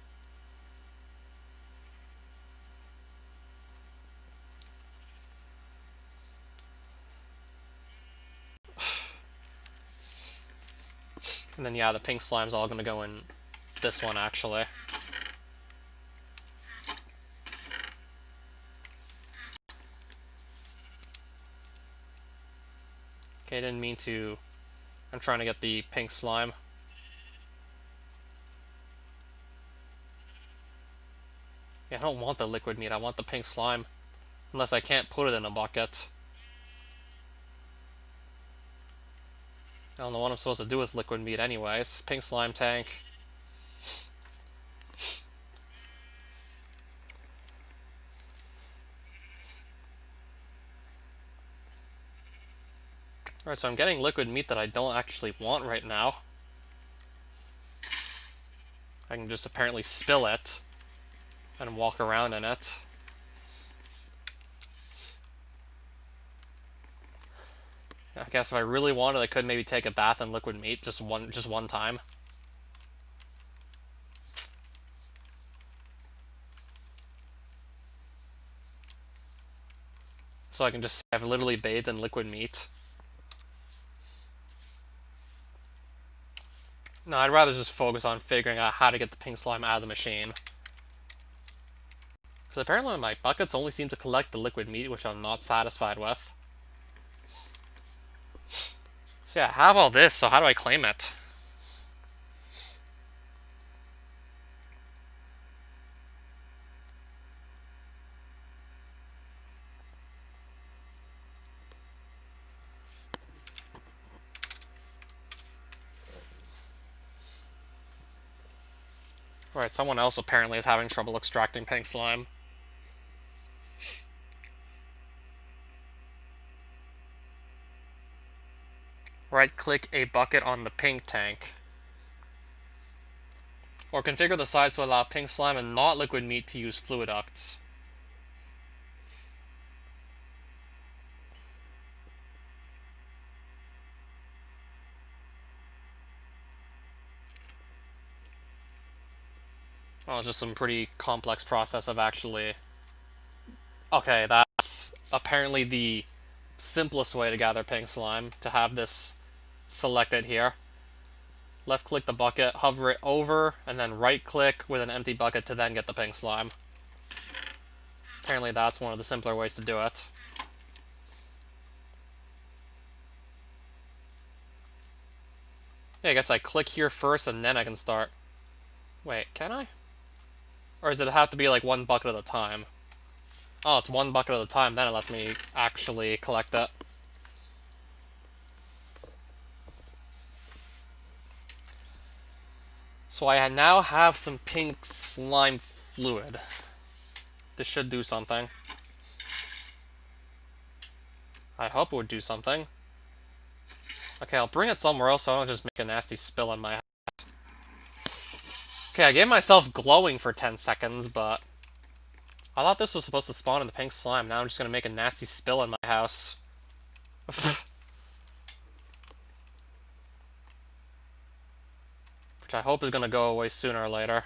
And then, yeah, the pink slime's all gonna go in this one, actually. Okay, I didn't mean to... I'm trying to get the pink slime. Yeah, I don't want the liquid meat, I want the pink slime. Unless I can't put it in a bucket. I don't know what I'm supposed to do with liquid meat anyways. Pink slime tank. Alright, so I'm getting liquid meat that I don't actually want right now. I can just apparently spill it and walk around in it. I guess if I really wanted, I could maybe take a bath in liquid meat just one time. So I can just say I've literally bathed in liquid meat. No, I'd rather just focus on figuring out how to get the pink slime out of the machine. Because apparently my buckets only seem to collect the liquid meat, which I'm not satisfied with. So yeah, I have all this, so how do I claim it? Right, someone else apparently is having trouble extracting pink slime. Right-click a bucket on the pink tank. Or configure the size to allow pink slime and not liquid meat to use fluid ducts. Oh, it's just some pretty complex process of actually... Okay, that's apparently the simplest way to gather pink slime, to have this selected here. Left-click the bucket, hover it over, and then right-click with an empty bucket to then get the pink slime. Apparently that's one of the simpler ways to do it. Yeah, I guess I click here first and then I can start. Wait, can I? Or does it have to be like one bucket at a time? Oh, it's one bucket at a time, then it lets me actually collect it. So I now have some pink slime fluid. This should do something. I hope it would do something. Okay, I'll bring it somewhere else so I don't just make a nasty spill in my house. Okay, I gave myself glowing for 10 seconds, but... I thought this was supposed to spawn in the pink slime. Now I'm just gonna make a nasty spill in my house. Which I hope is gonna go away sooner or later.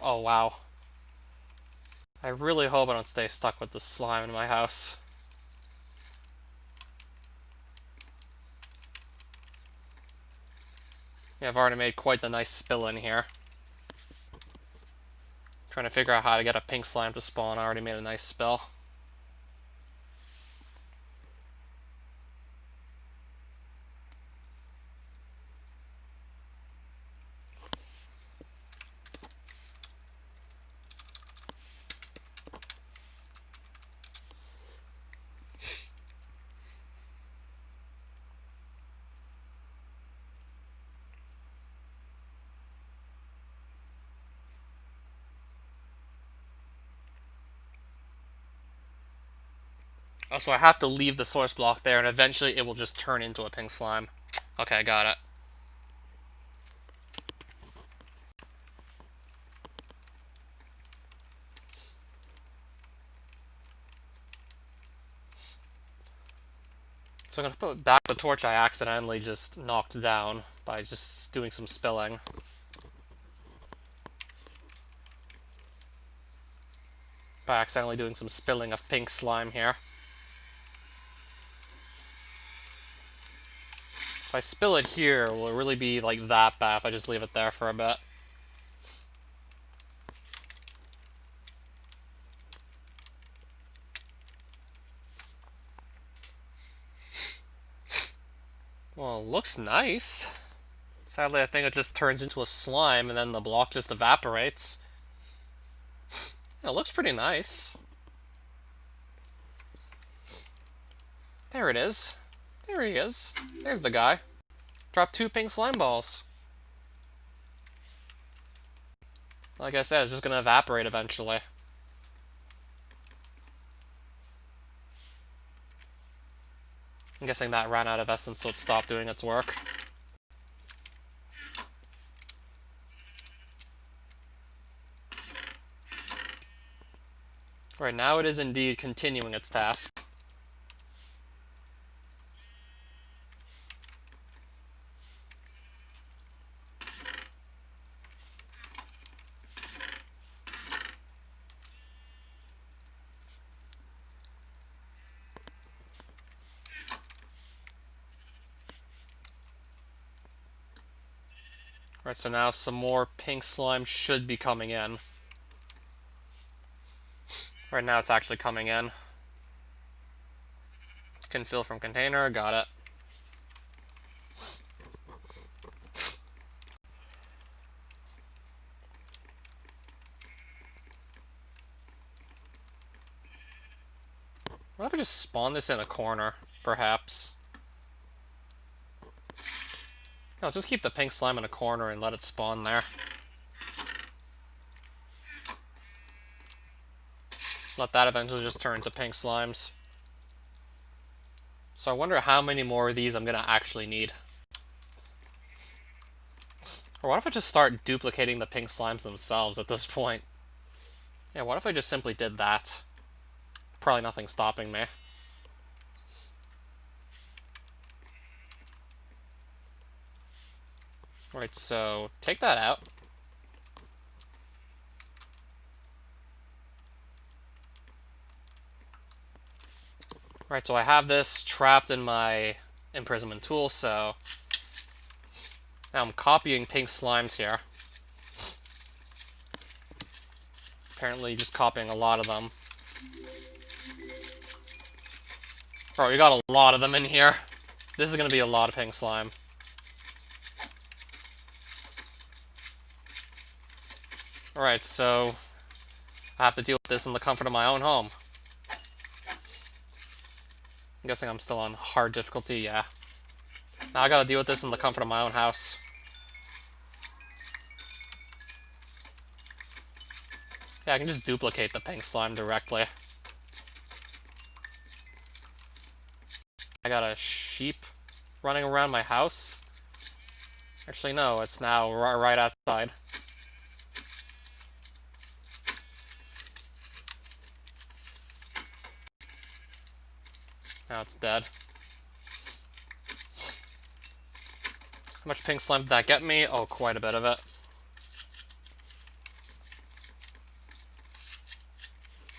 Oh, wow. I really hope I don't stay stuck with this slime in my house. Yeah, I've already made quite the nice spill in here. Trying to figure out how to get a pink slime to spawn. I already made a nice spill. Also, I have to leave the source block there, and eventually it will just turn into a pink slime. Okay, I got it. So I'm gonna put back the torch I accidentally just knocked down by just doing some spilling. By accidentally doing some spilling of pink slime here. If I spill it here, will it really be like that bad if I just leave it there for a bit? Well, it looks nice. Sadly, I think it just turns into a slime and then the block just evaporates. It looks pretty nice. There it is. There he is. There's the guy. Drop 2 pink slime balls. Like I said, it's just gonna evaporate eventually. I'm guessing that ran out of essence, so it stopped doing its work. Right, now it is indeed continuing its task. Right, so now some more pink slime should be coming in. Right now it's actually coming in. Can fill from container, got it. What if I just spawn this in a corner, perhaps? No, just keep the pink slime in a corner and let it spawn there. Let that eventually just turn into pink slimes. So I wonder how many more of these I'm gonna actually need. Or what if I just start duplicating the pink slimes themselves at this point? Yeah, what if I just simply did that? Probably nothing stopping me. Right, so take that out. Right, so I have this trapped in my imprisonment tool, so now I'm copying pink slimes here. Apparently just copying a lot of them. Bro, you got a lot of them in here. This is gonna be a lot of pink slime. Alright, so I have to deal with this in the comfort of my own home. I'm guessing I'm still on hard difficulty, yeah. Now I gotta deal with this in the comfort of my own house. Yeah, I can just duplicate the pink slime directly. I got a sheep running around my house. Actually, no, it's now right outside. Now it's dead. How much pink slime did that get me? Oh, quite a bit of it.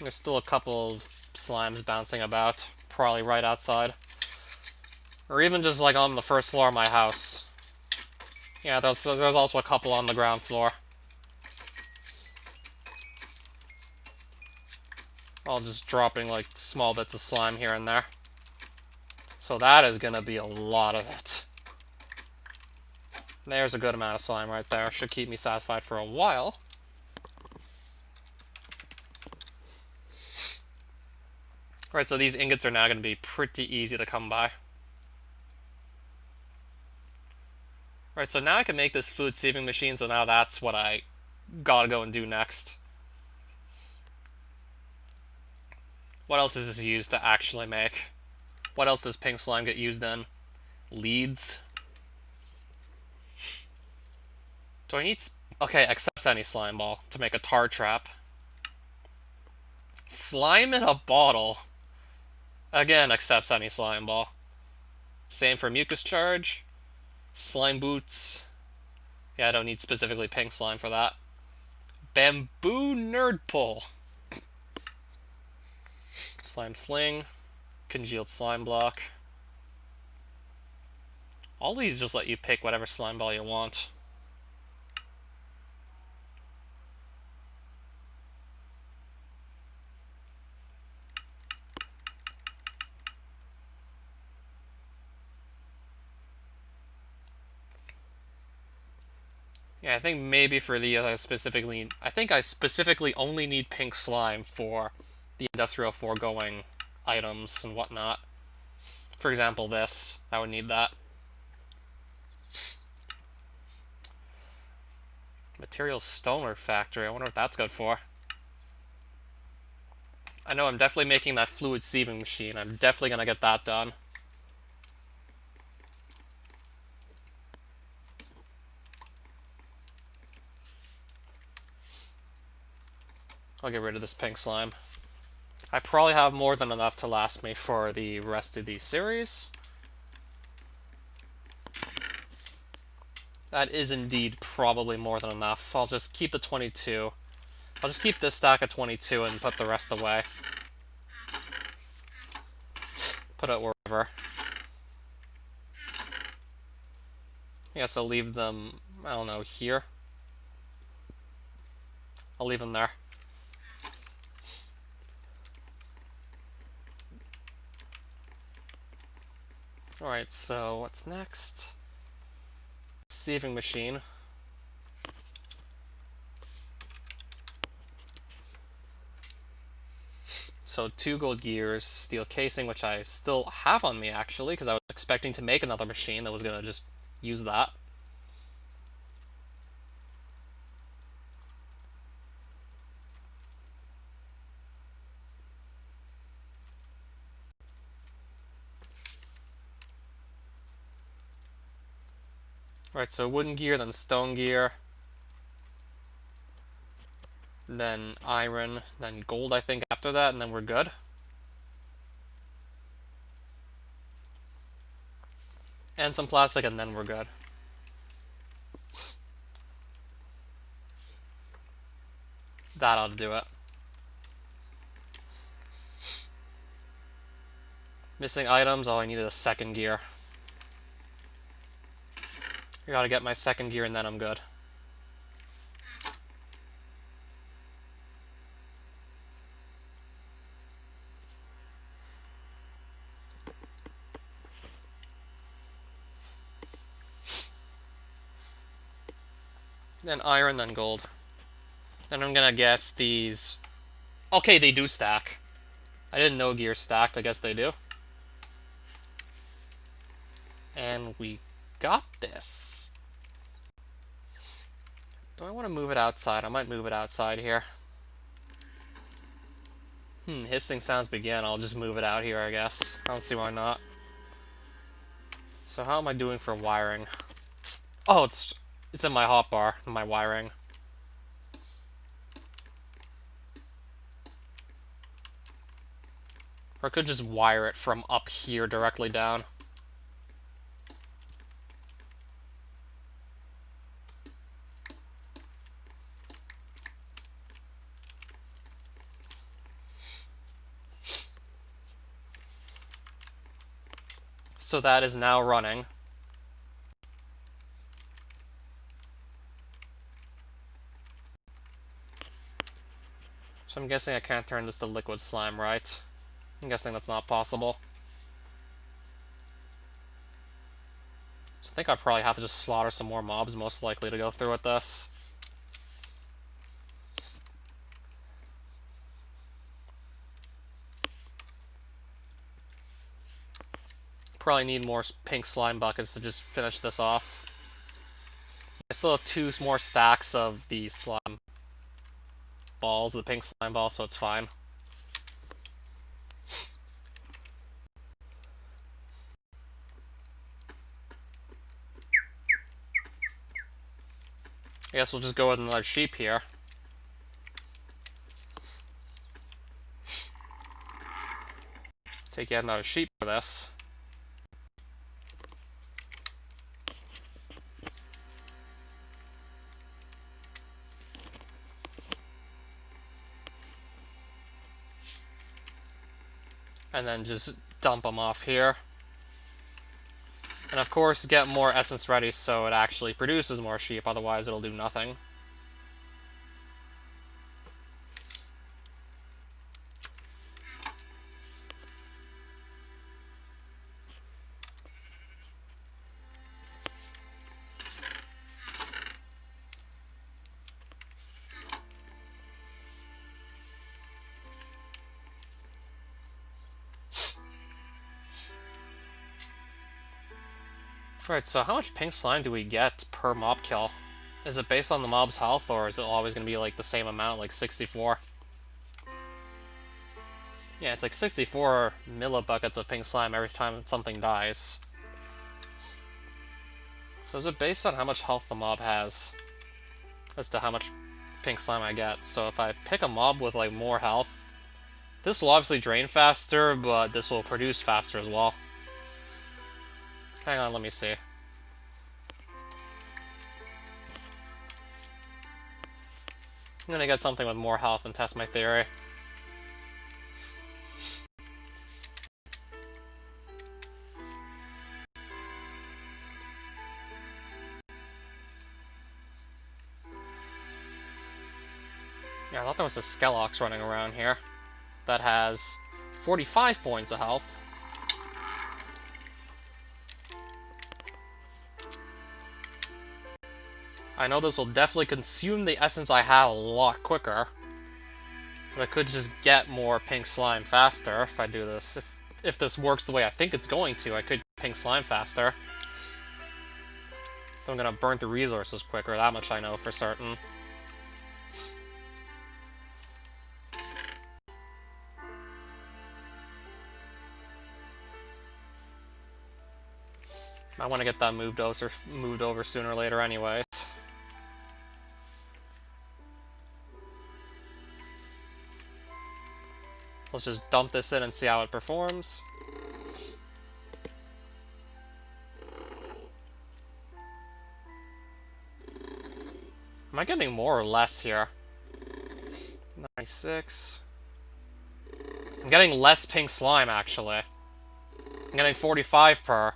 There's still a couple of slimes bouncing about, probably right outside. Or even just like on the first floor of my house. Yeah, there's also a couple on the ground floor. All just dropping like small bits of slime here and there. So that is gonna be a lot of it. There's a good amount of slime right there. Should keep me satisfied for a while. Right, so these ingots are now going to be pretty easy to come by. Right, so now I can make this fluid sieving machine, so now that's what I gotta go and do next. What else is this used to actually make? What else does pink slime get used in? Leads? Do I need... Okay, accepts any slime ball to make a tar trap. Slime in a bottle. Again, accepts any slime ball. Same for mucus charge. Slime boots. Yeah, I don't need specifically pink slime for that. Bamboo nerd pull. Slime sling. Congealed slime block. All these just let you pick whatever slime ball you want. Yeah, I think maybe for the I think I specifically only need pink slime for the industrial foregoing items and whatnot. For example, this. I would need that. Material stoner factory. I wonder what that's good for. I know I'm definitely making that fluid sieving machine. I'm definitely gonna get that done. I'll get rid of this pink slime. I probably have more than enough to last me for the rest of the series. That is indeed probably more than enough. I'll just keep the 22. I'll just keep this stack of 22 and put the rest away. Put it wherever. I guess I'll leave them, I don't know, here. I'll leave them there. Alright, so what's next? Sieving machine. So 2 gold gears, steel casing, which I still have on me actually, because I was expecting to make another machine that was going to just use that. Right, so wooden gear, then stone gear, then iron, then gold, I think, after that, and then we're good. And some plastic, and then we're good. That ought to do it. Missing items, oh, I needed a second gear. I gotta get my second gear and then I'm good. Then iron, then gold. Then I'm gonna guess these... Okay, they do stack. I didn't know gear stacked, I guess they do. And we got this. Do I want to move it outside? I might move it outside here. Hissing sounds begin. I'll just move it out here, I guess. I don't see why not. So how am I doing for wiring? Oh, it's in my hotbar, my wiring. Or I could just wire it from up here directly down. So that is now running. So I'm guessing I can't turn this to liquid slime, right? I'm guessing that's not possible. So I think I'd probably have to just slaughter some more mobs, most likely, to go through with this. Probably need more pink slime buckets to just finish this off. I still have 2 more stacks of the slime balls, the pink slime ball, so it's fine. I guess we'll just go with another sheep here. Take yet another sheep for this. And then just dump them off here. And of course, get more essence ready so it actually produces more sheep, otherwise it'll do nothing. Right, so how much pink slime do we get per mob kill? Is it based on the mob's health, or is it always going to be like the same amount, like 64? Yeah, it's like 64 millibuckets of pink slime every time something dies. So is it based on how much health the mob has as to how much pink slime I get? So if I pick a mob with like more health, this will obviously drain faster, but this will produce faster as well. Hang on, let me see. I'm gonna get something with more health and test my theory. Yeah, I thought there was a Skelox running around here that has 45 points of health. I know this will definitely consume the essence I have a lot quicker. But I could just get more pink slime faster if I do this. If this works the way I think it's going to, I could get pink slime faster. So I'm gonna burn through resources quicker, that much I know for certain. I want to get that moved over sooner or later anyways. Let's just dump this in and see how it performs. Am I getting more or less here? 96. I'm getting less pink slime, actually. I'm getting 45 per.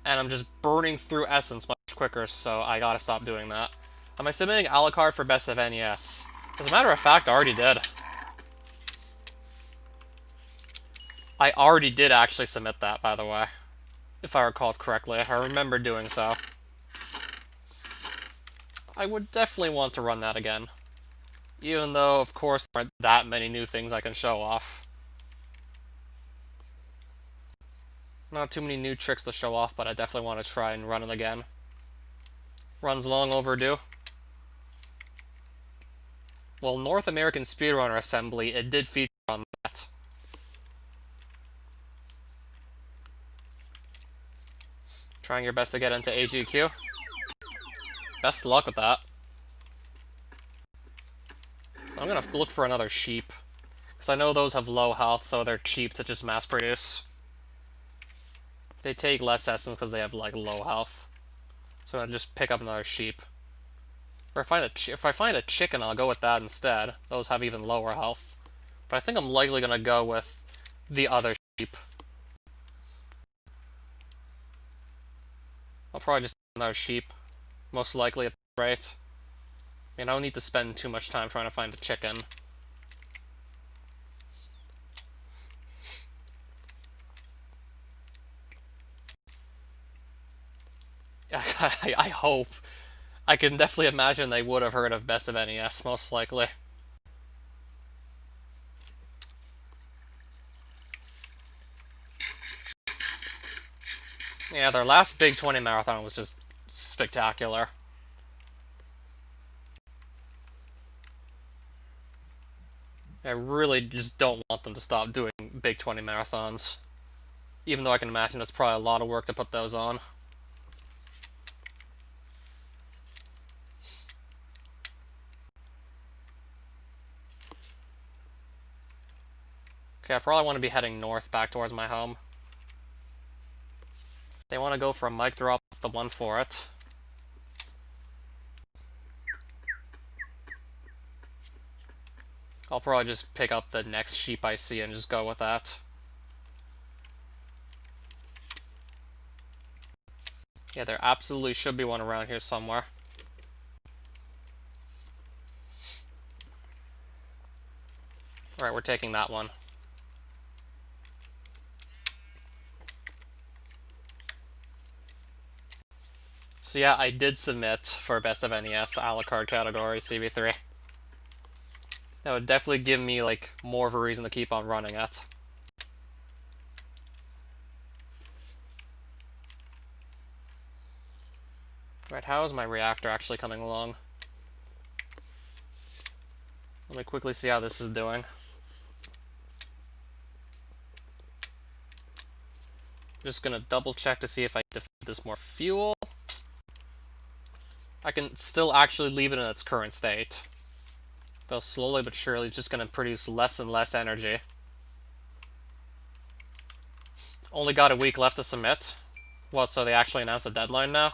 And I'm just burning through essence much quicker, so I gotta stop doing that. Am I submitting a la carte for Best of NES? As a matter of fact, I already did. I already did actually submit that, by the way. If I recall correctly. I remember doing so. I would definitely want to run that again. Even though, of course, there aren't that many new things I can show off. Not too many new tricks to show off, but I definitely want to try and run it again. Run's long overdue. Well, North American Speedrunner Assembly, it did feature on that. Try Trying your best to get into AGQ. Best luck with that. I'm gonna look for another sheep. Because I know those have low health, so they're cheap to just mass produce. They take less essence because they have, like, low health. So I'll just pick up another sheep. Or if I find a chicken, I'll go with that instead. Those have even lower health. But I think I'm likely gonna go with the other sheep. I'll probably just get another sheep. Most likely at the rate. I mean, I don't need to spend too much time trying to find a chicken. I hope. I can definitely imagine they would have heard of Best of NES, most likely. Yeah, their last Big 20 marathon was just spectacular. I really just don't want them to stop doing Big 20 marathons. Even though I can imagine it's probably a lot of work to put those on. Okay, I probably want to be heading north back towards my home. If they want to go for a mic drop, that's the one for it. I'll probably just pick up the next sheep I see and just go with that. Yeah, there absolutely should be one around here somewhere. Alright, we're taking that one. So yeah, I did submit for Best of NES a la carte category, CB3. That would definitely give me, like, more of a reason to keep on running it. Right, how is my reactor actually coming along? Let me quickly see how this is doing. Just gonna double check to see if I can feed this more fuel. I can still actually leave it in its current state. Though slowly but surely it's just gonna produce less and less energy. Only got a week left to submit. What, so they actually announced a deadline now?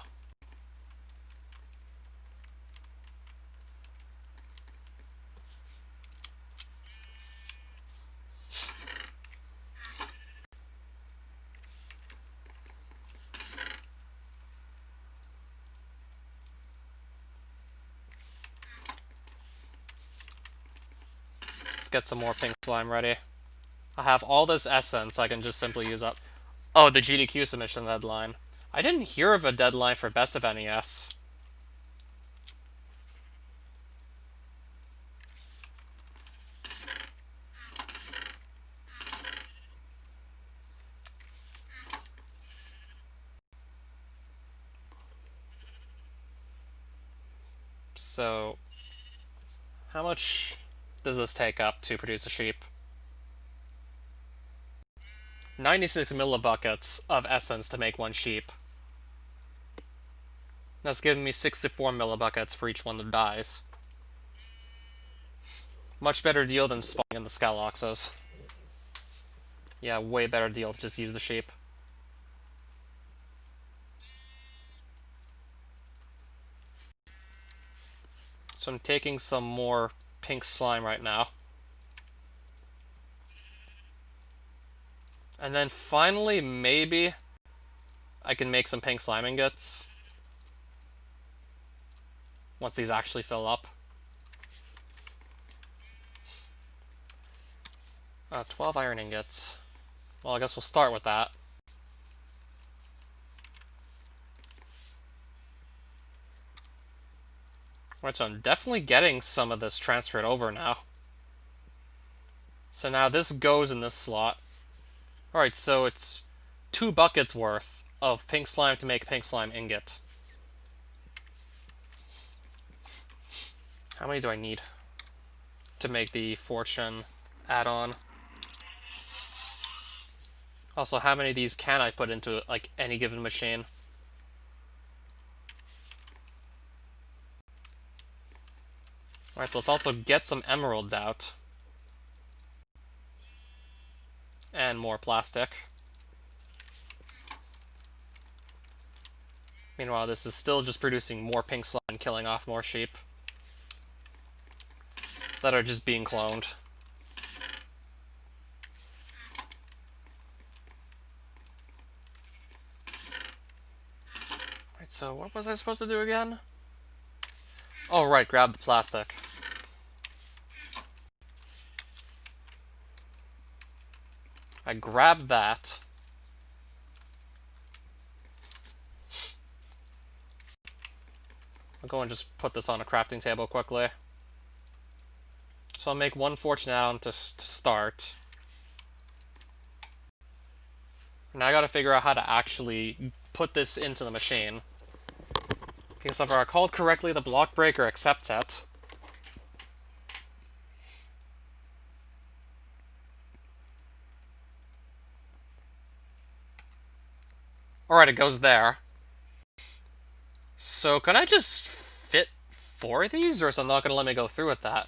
Let's get some more pink slime ready. I have all this essence I can just simply use up. Oh, the GDQ submission deadline. I didn't hear of a deadline for Best of NES. So, how much does this take up to produce a sheep? 96 millibuckets of essence to make one sheep. That's giving me 64 millibuckets for each one that dies. Much better deal than spawning in the Skyloxes. Yeah, way better deal to just use the sheep. So I'm taking some more pink slime right now. And then finally, maybe I can make some pink slime ingots. Once these actually fill up. 12 iron ingots. Well, I guess we'll start with that. Right, so I'm definitely getting some of this transferred over now. So now this goes in this slot. Alright, so it's 2 buckets worth of pink slime to make pink slime ingot. How many do I need to make the fortune add-on? Also, how many of these can I put into, like, any given machine? Alright, so let's also get some emeralds out. And more plastic. Meanwhile, this is still just producing more pink slime and killing off more sheep that are just being cloned. Right, so what was I supposed to do again? Oh, right, grab the plastic. I grabbed that. I'll go and just put this on a crafting table quickly. So I'll make one fortune add-on to start. Now I gotta figure out how to actually put this into the machine. Because if I recall correctly, the block breaker accepts it. Alright, it goes there. So can I just fit 4 of these, or is it not gonna let me go through with that?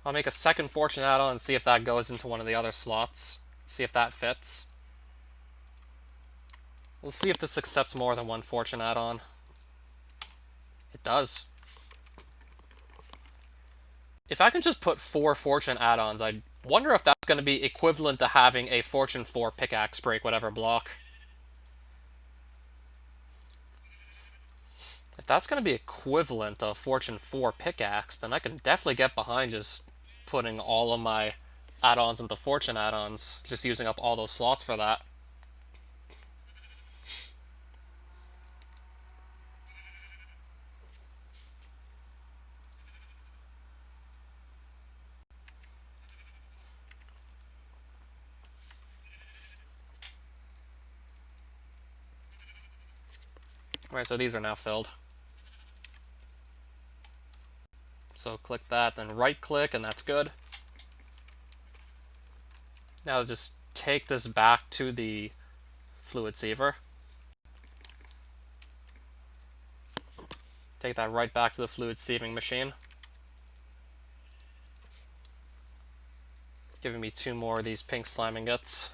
I'll make a second fortune add-on and see if that goes into one of the other slots. See if that fits. We'll see if this accepts more than one fortune add-on. It does. If I can just put 4 fortune add-ons, I wonder if that's going to be equivalent to having a fortune 4 pickaxe break whatever block. If that's going to be equivalent to a fortune 4 pickaxe, then I can definitely get behind just putting all of my add-ons into fortune add-ons, just using up all those slots for that. Alright, so these are now filled. So click that, then right click, and that's good. Now just take this back to the fluid siever. Take that right back to the fluid sieving machine. Giving me 2 more of these pink slime ingots.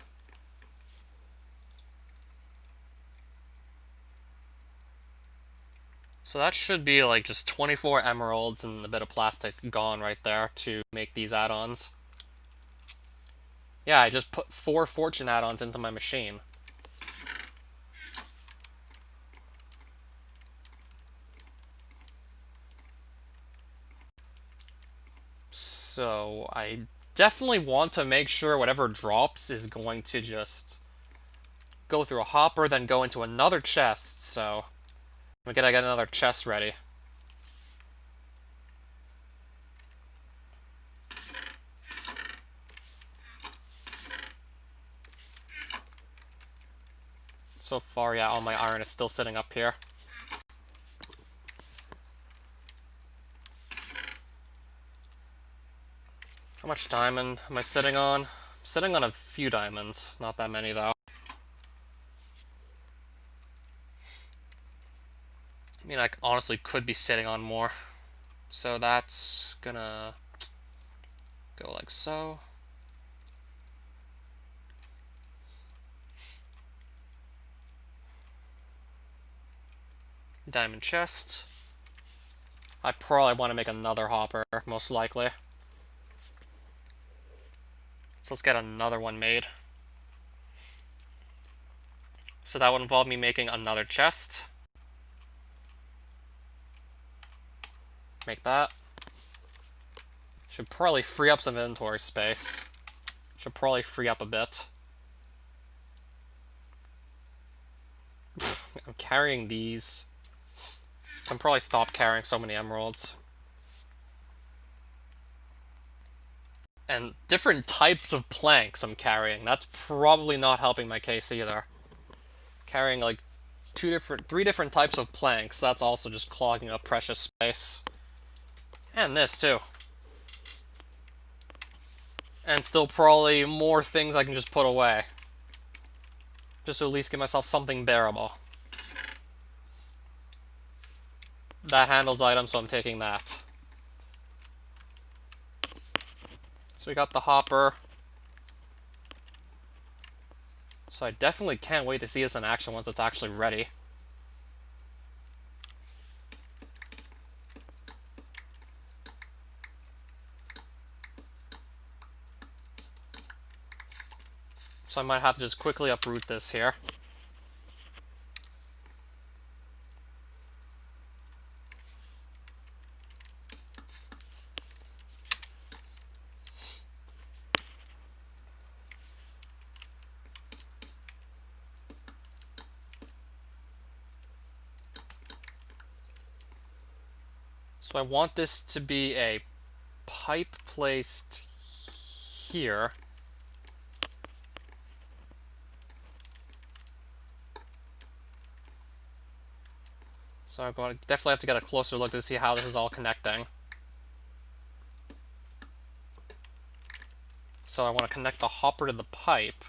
So that should be like just 24 emeralds and a bit of plastic gone right there to make these add-ons. Yeah, I just put 4 fortune add-ons into my machine. So I definitely want to make sure whatever drops is going to just go through a hopper, then go into another chest, so we gotta get another chest ready. So far, yeah, all my iron is still sitting up here. How much diamond am I sitting on? I'm sitting on a few diamonds, not that many though. I mean, I honestly could be sitting on more. So that's gonna go like so. Diamond chest. I probably want to make another hopper, most likely. So let's get another one made. So that would involve me making another chest. Make that. Should probably free up some inventory space. Should probably free up a bit. I'm carrying these. I can probably stop carrying so many emeralds. And different types of planks I'm carrying. That's probably not helping my case either. Carrying like 3 different types of planks, that's also just clogging up precious space. And this too. And still probably more things I can just put away. Just to at least give myself something bearable. that handles items, so I'm taking that. So we got the hopper. So I definitely can't wait to see this in action once it's actually ready. So I might have to just quickly uproot this here. So I want this to be a pipe placed here. So I'm going to definitely have to get a closer look to see how this is all connecting. So I want to connect the hopper to the pipe.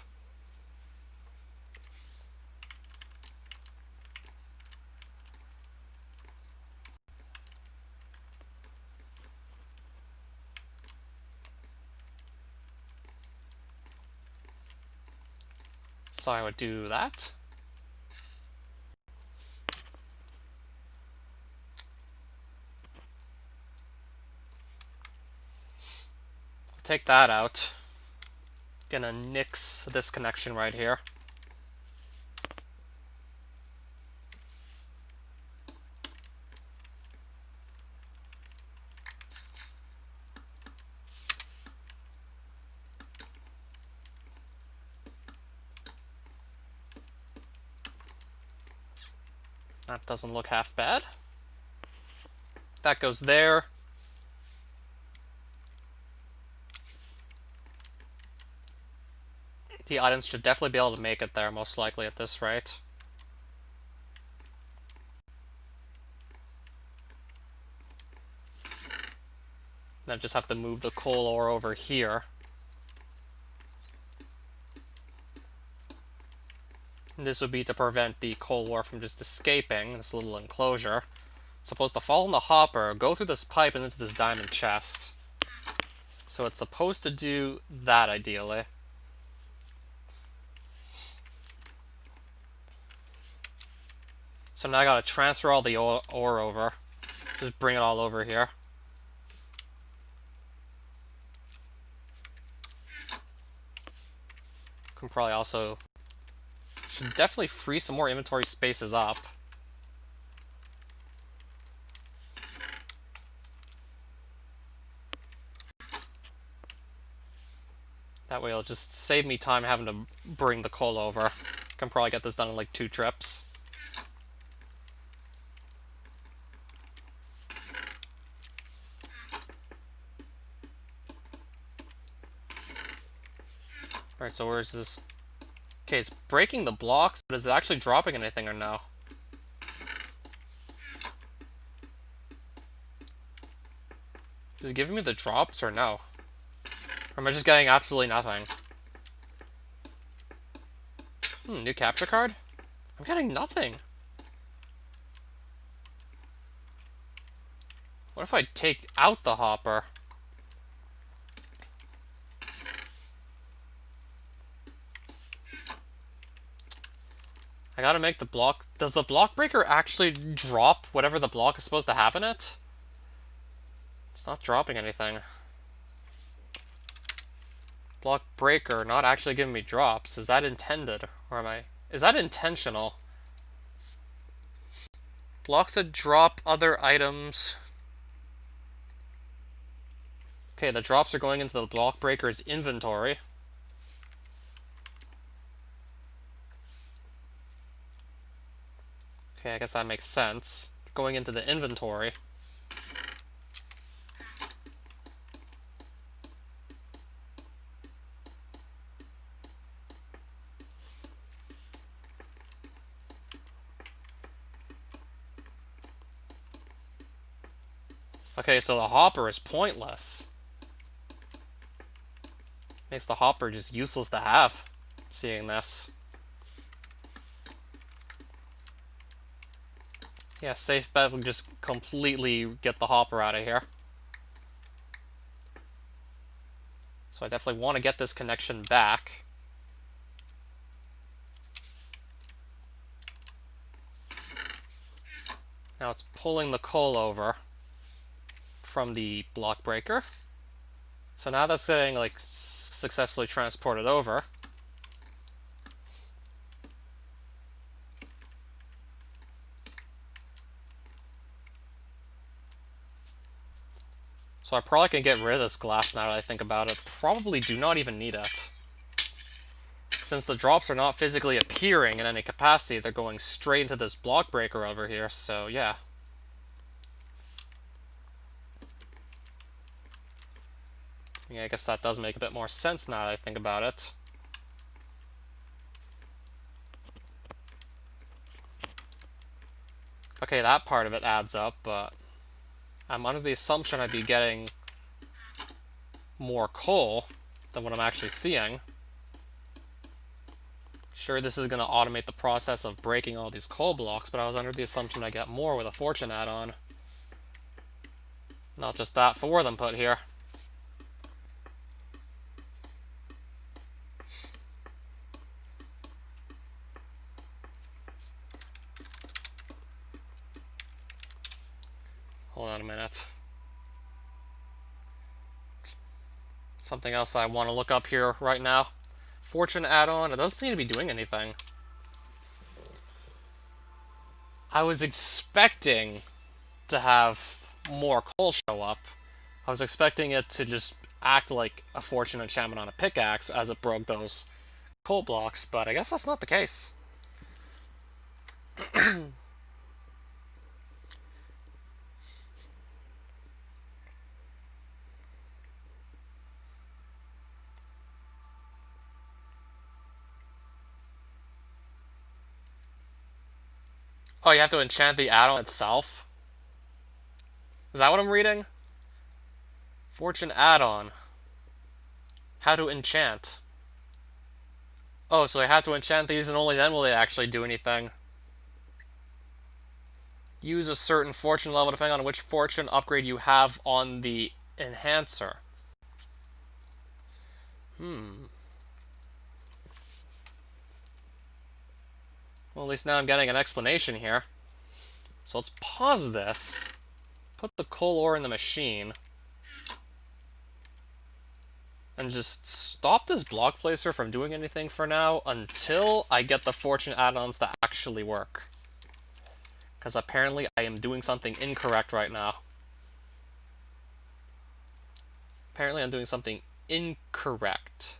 So I would do that. Take that out. Gonna nix this connection right here. That doesn't look half bad. That goes there. The items should definitely be able to make it there, most likely at this rate. Then I just have to move the coal ore over here. And this would be to prevent the coal ore from just escaping this little enclosure. It's supposed to fall in the hopper, go through this pipe, and into this diamond chest. So it's supposed to do that, ideally. So now I gotta transfer all the ore over. Just bring it all over here. Can probably also... should definitely free some more inventory spaces up. That way it'll just save me time having to bring the coal over. Can probably get this done in like 2 trips. Alright, so where's this? Okay, it's breaking the blocks, but is it actually dropping anything or no? Is it giving me the drops or no? Or am I just getting absolutely nothing? New capture card? I'm getting nothing. What if I take out the hopper? I gotta make the block... does the block breaker actually drop whatever the block is supposed to have in it? It's not dropping anything. Block breaker not actually giving me drops. Is that intended? Or am I... is that intentional? Blocks that drop other items. Okay, the drops are going into the block breaker's inventory. Okay, I guess that makes sense. Going into the inventory. Okay, so the hopper is pointless. Makes the hopper just useless to have, seeing this. Yeah, safe bet we just completely get the hopper out of here. So I definitely want to get this connection back. Now it's pulling the coal over from the block breaker. So now that's getting like successfully transported over. So I probably can get rid of this glass now that I think about it. Probably do not even need it. Since the drops are not physically appearing in any capacity, they're going straight into this block breaker over here, so yeah. Yeah, I guess that does make a bit more sense now that I think about it. Okay, that part of it adds up, but I'm under the assumption I'd be getting more coal than what I'm actually seeing. Sure, this is going to automate the process of breaking all these coal blocks, but I was under the assumption I get more with a fortune add-on. Not just that, 4 of them put here. Hold on a minute. Something else I want to look up here right now. Fortune add-on, it doesn't seem to be doing anything. I was expecting to have more coal show up. I was expecting it to just act like a fortune enchantment on a pickaxe as it broke those coal blocks, but I guess that's not the case. Oh, you have to enchant the add-on itself? Is that what I'm reading? Fortune add-on. How to enchant. Oh, so I have to enchant these and only then will they actually do anything. Use a certain fortune level depending on which fortune upgrade you have on the enhancer. Well, at least now I'm getting an explanation here. So let's pause this. Put the coal ore in the machine. And just stop this block placer from doing anything for now until I get the fortune add-ons to actually work. Because apparently I am doing something incorrect right now. Apparently I'm doing something incorrect.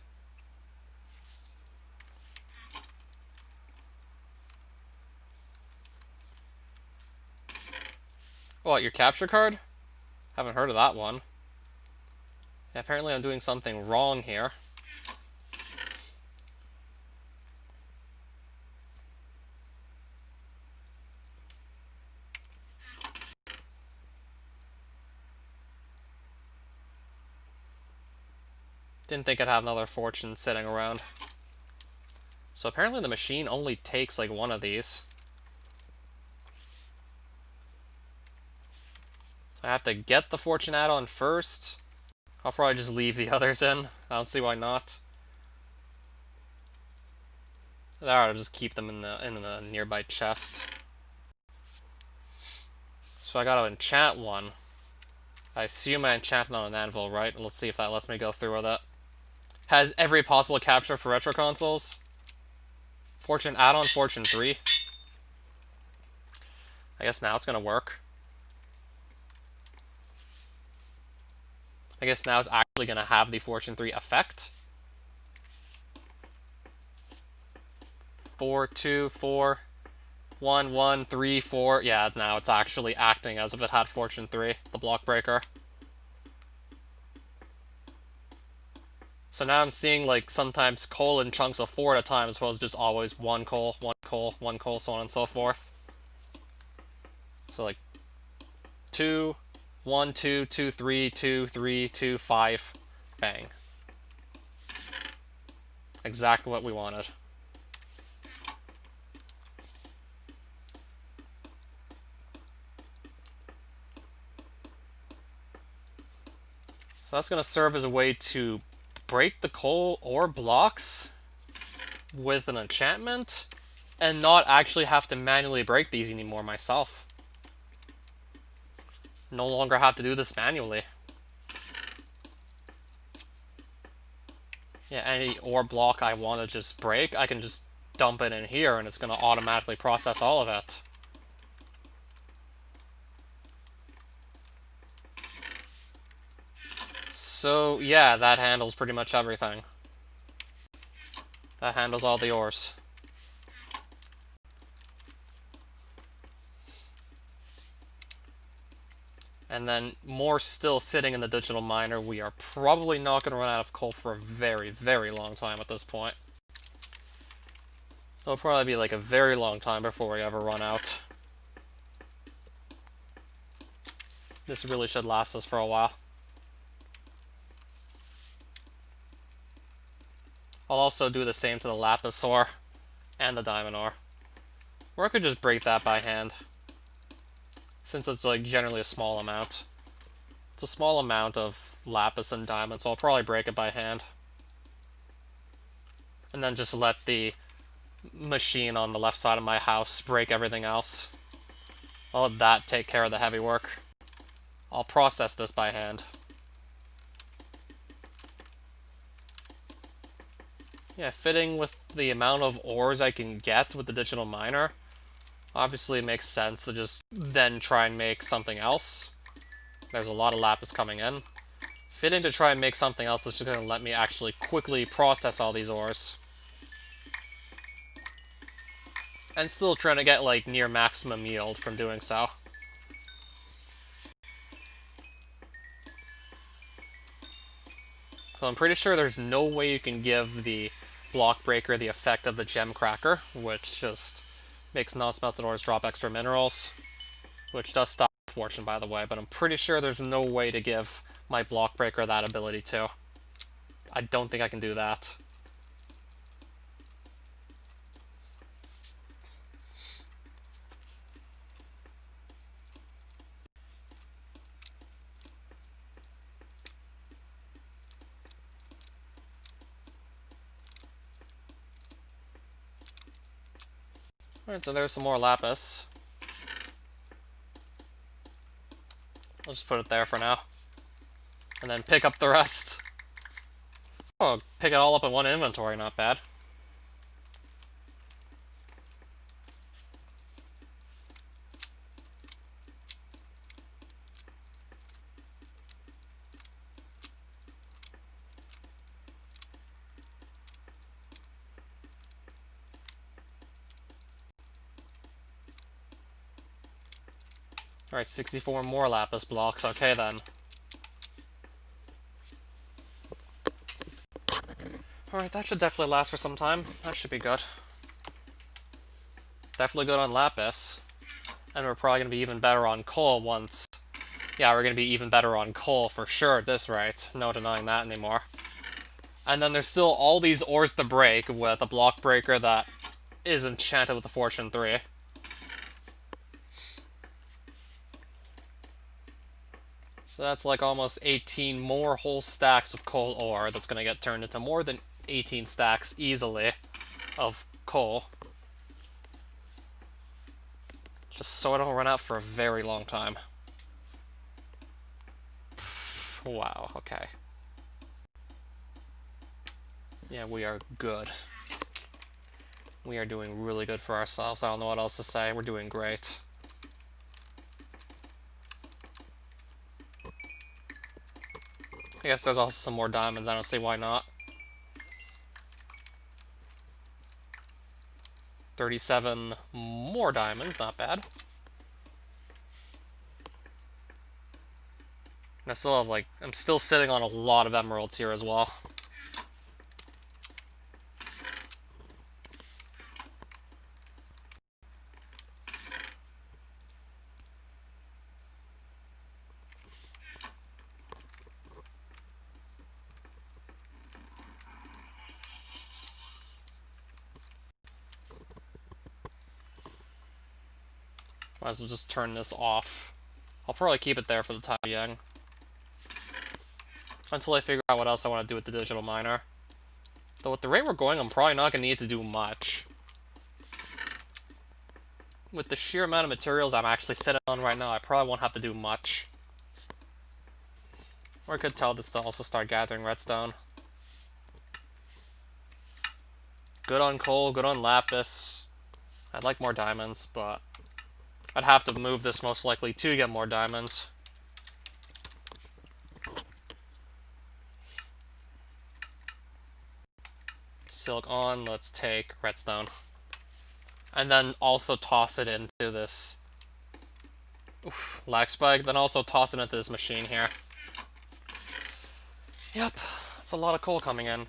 What, your capture card? Haven't heard of that one. Yeah, apparently I'm doing something wrong here. Didn't think I'd have another fortune sitting around. So apparently the machine only takes like one of these. So I have to get the fortune add-on first. I'll probably just leave the others in. I don't see why not. I'll just keep them in the nearby chest. So I gotta enchant one. I assume I enchanted on an anvil, right? Let's see if that lets me go through with it. Has every possible capture for retro consoles. Fortune add-on, Fortune 3. I guess now it's gonna work. I guess now it's actually gonna have the Fortune 3 effect. 4, 2, 4, 1, 1, 3, 4. Yeah, now it's actually acting as if it had Fortune 3, the block breaker. So now I'm seeing like sometimes coal in chunks of 4 at a time as opposed to just always 1 coal, 1 coal, 1 coal, so on and so forth. So like 2, 1, 2, 2, 3, 2, 3, 2, 5. Bang. Exactly what we wanted. So that's going to serve as a way to break the coal ore blocks with an enchantment and not actually have to manually break these anymore myself. No longer have to do this manually. Yeah, any ore block I want to just break, I can just dump it in here and it's going to automatically process all of it. So yeah, that handles pretty much everything. That handles all the ores. And then more still sitting in the digital miner. We are probably not going to run out of coal for a very, very long time at this point. It'll probably be like a very long time before we ever run out. This really should last us for a while. I'll also do the same to the lapis ore and the diamond ore. Or I could just break that by hand, since it's like generally a small amount. It's a small amount of lapis and diamond, so I'll probably break it by hand. And then just let the machine on the left side of my house break everything else. I'll let that take care of the heavy work. I'll process this by hand. Yeah, fitting with the amount of ores I can get with the digital miner, obviously it makes sense to just then try and make something else. There's a lot of lapis coming in. Fitting to try and make something else that's just going to let me actually quickly process all these ores. And still trying to get like near maximum yield from doing so. So I'm pretty sure there's no way you can give the block breaker the effect of the gem cracker, which just makes non-smelted ores drop extra minerals, which does stop fortune, by the way, but I'm pretty sure there's no way to give my block breaker that ability too. I don't think I can do that. Alright, so there's some more lapis. I'll just put it there for now. And then pick up the rest. Oh, pick it all up in one inventory, not bad. Alright, 64 more lapis blocks. Okay, then. Alright, that should definitely last for some time. That should be good. Definitely good on lapis. And we're probably going to be even better on coal once... Yeah, we're going to be even better on coal for sure at this rate. No denying that anymore. And then there's still all these ores to break with a block breaker that is enchanted with the Fortune 3. So that's like almost 18 more whole stacks of coal ore that's going to get turned into more than 18 stacks easily of coal. Just so I don't run out for a very long time. Wow, okay. Yeah, we are good. We are doing really good for ourselves. I don't know what else to say. We're doing great. I guess there's also some more diamonds. I don't see why not. 37 more diamonds. Not bad. And I still have, like... I'm still sitting on a lot of emeralds here as well. Might as well just turn this off. I'll probably keep it there for the time being. Until I figure out what else I want to do with the digital miner. Though at the rate we're going, I'm probably not going to need to do much. With the sheer amount of materials I'm actually sitting on right now, I probably won't have to do much. Or I could tell this to also start gathering redstone. Good on coal, good on lapis. I'd like more diamonds, but I'd have to move this most likely to get more diamonds. Silk on, let's take redstone. And then also toss it into this lag spike, then also toss it into this machine here. Yep, that's a lot of coal coming in.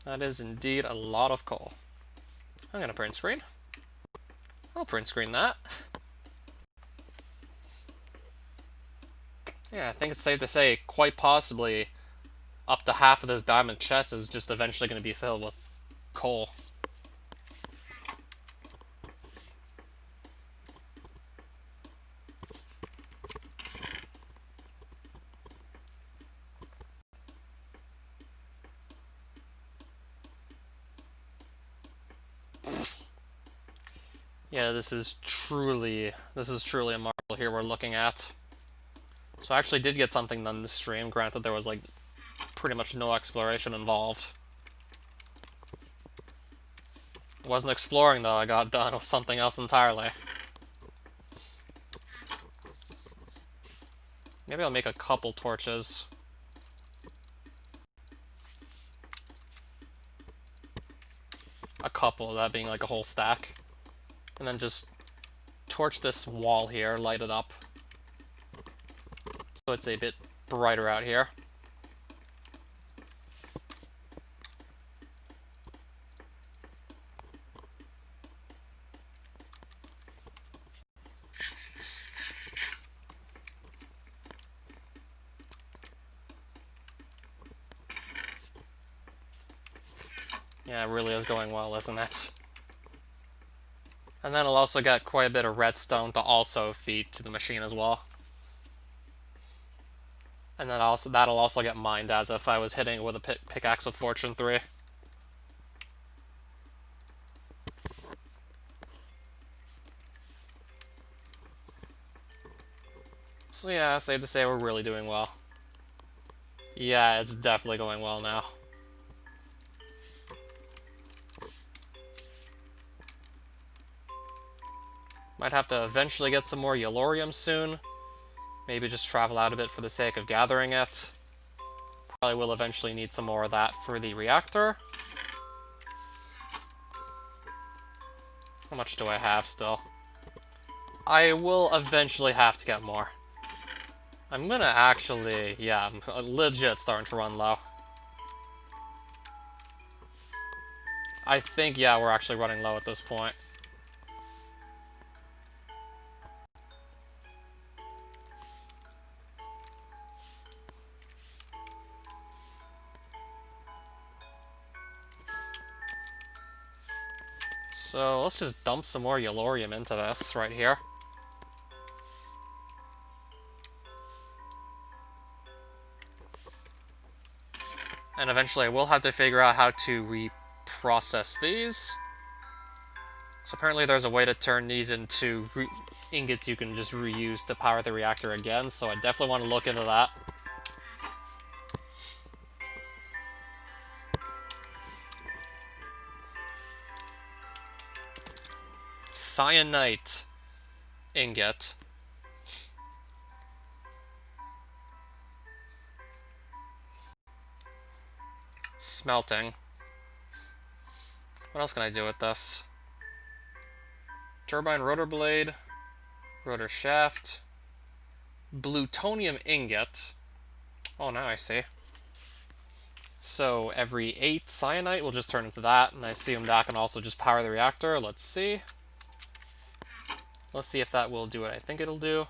That is indeed a lot of coal. I'm gonna print screen. I'll print screen that. Yeah, I think it's safe to say quite possibly up to half of this diamond chest is just eventually going to be filled with coal. Yeah, this is truly a marvel here we're looking at. So I actually did get something done this stream, granted there was like pretty much no exploration involved. It wasn't exploring though, I got done with something else entirely. Maybe I'll make a couple torches. A couple, that being like a whole stack. And then just torch this wall here, light it up. So it's a bit brighter out here. Yeah, it really is going well, isn't it? And then I'll also get quite a bit of redstone to also feed to the machine as well. And then that'll also get mined as if I was hitting it with a pickaxe with Fortune 3. So yeah, safe to say we're really doing well. Yeah, it's definitely going well now. Might have to eventually get some more yellorium soon. Maybe just travel out a bit for the sake of gathering it. Probably will eventually need some more of that for the reactor. How much do I have still? I will eventually have to get more. I'm gonna actually, yeah, I'm legit starting to run low. I think, yeah, we're actually running low at this point. So let's just dump some more yellorium into this right here. And eventually I will have to figure out how to reprocess these. So apparently there's a way to turn these into ingots you can just reuse to power the reactor again, so I definitely want to look into that. Cyanite ingot. Smelting. What else can I do with this? Turbine rotor blade, rotor shaft, plutonium ingot. Oh, now I see. So every 8 cyanite will just turn into that, and I assume that can also just power the reactor. Let's see. Let's see if that will do what I think it'll do.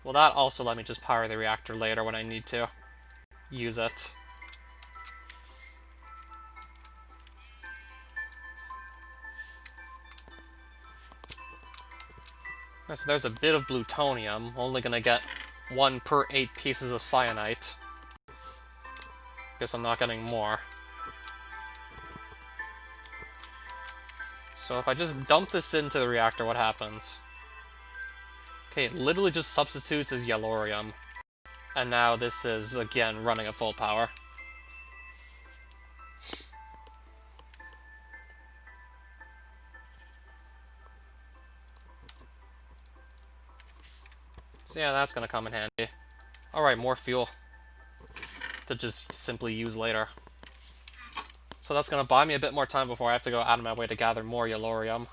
Will that also let me just power the reactor later when I need to use it? So there's a bit of plutonium. Only gonna get 1 per 8 pieces of cyanite. Guess I'm not getting more. So if I just dump this into the reactor, what happens? Okay, it literally just substitutes as yellorium. And now this is, again, running at full power. So yeah, that's gonna come in handy. Alright, more fuel to just simply use later. So that's gonna buy me a bit more time before I have to go out of my way to gather more yellorium.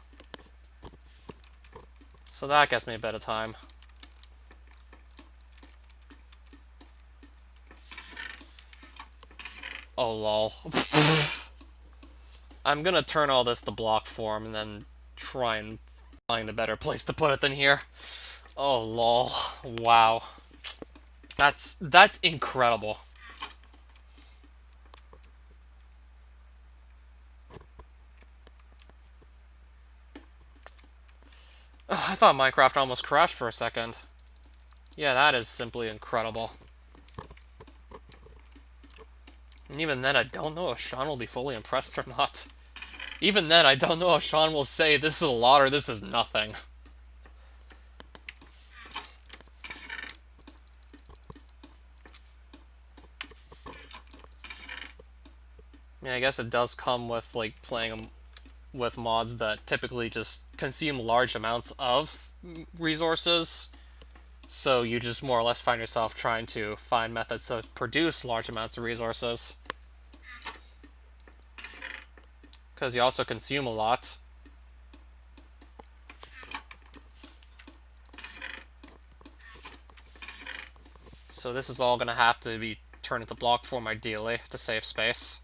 So that gets me a bit of time. Oh lol. I'm gonna turn all this to block form and then try and find a better place to put it than here. Oh lol. Wow. That's incredible. Ugh, I thought Minecraft almost crashed for a second. Yeah, that is simply incredible. And even then, I don't know if Sean will be fully impressed or not. Even then, I don't know if Sean will say this is a lot or this is nothing. I mean, I guess it does come with, like, playing with mods that typically just consume large amounts of resources. So you just more or less find yourself trying to find methods to produce large amounts of resources. Because you also consume a lot. So this is all going to have to be turned into block form ideally to save space.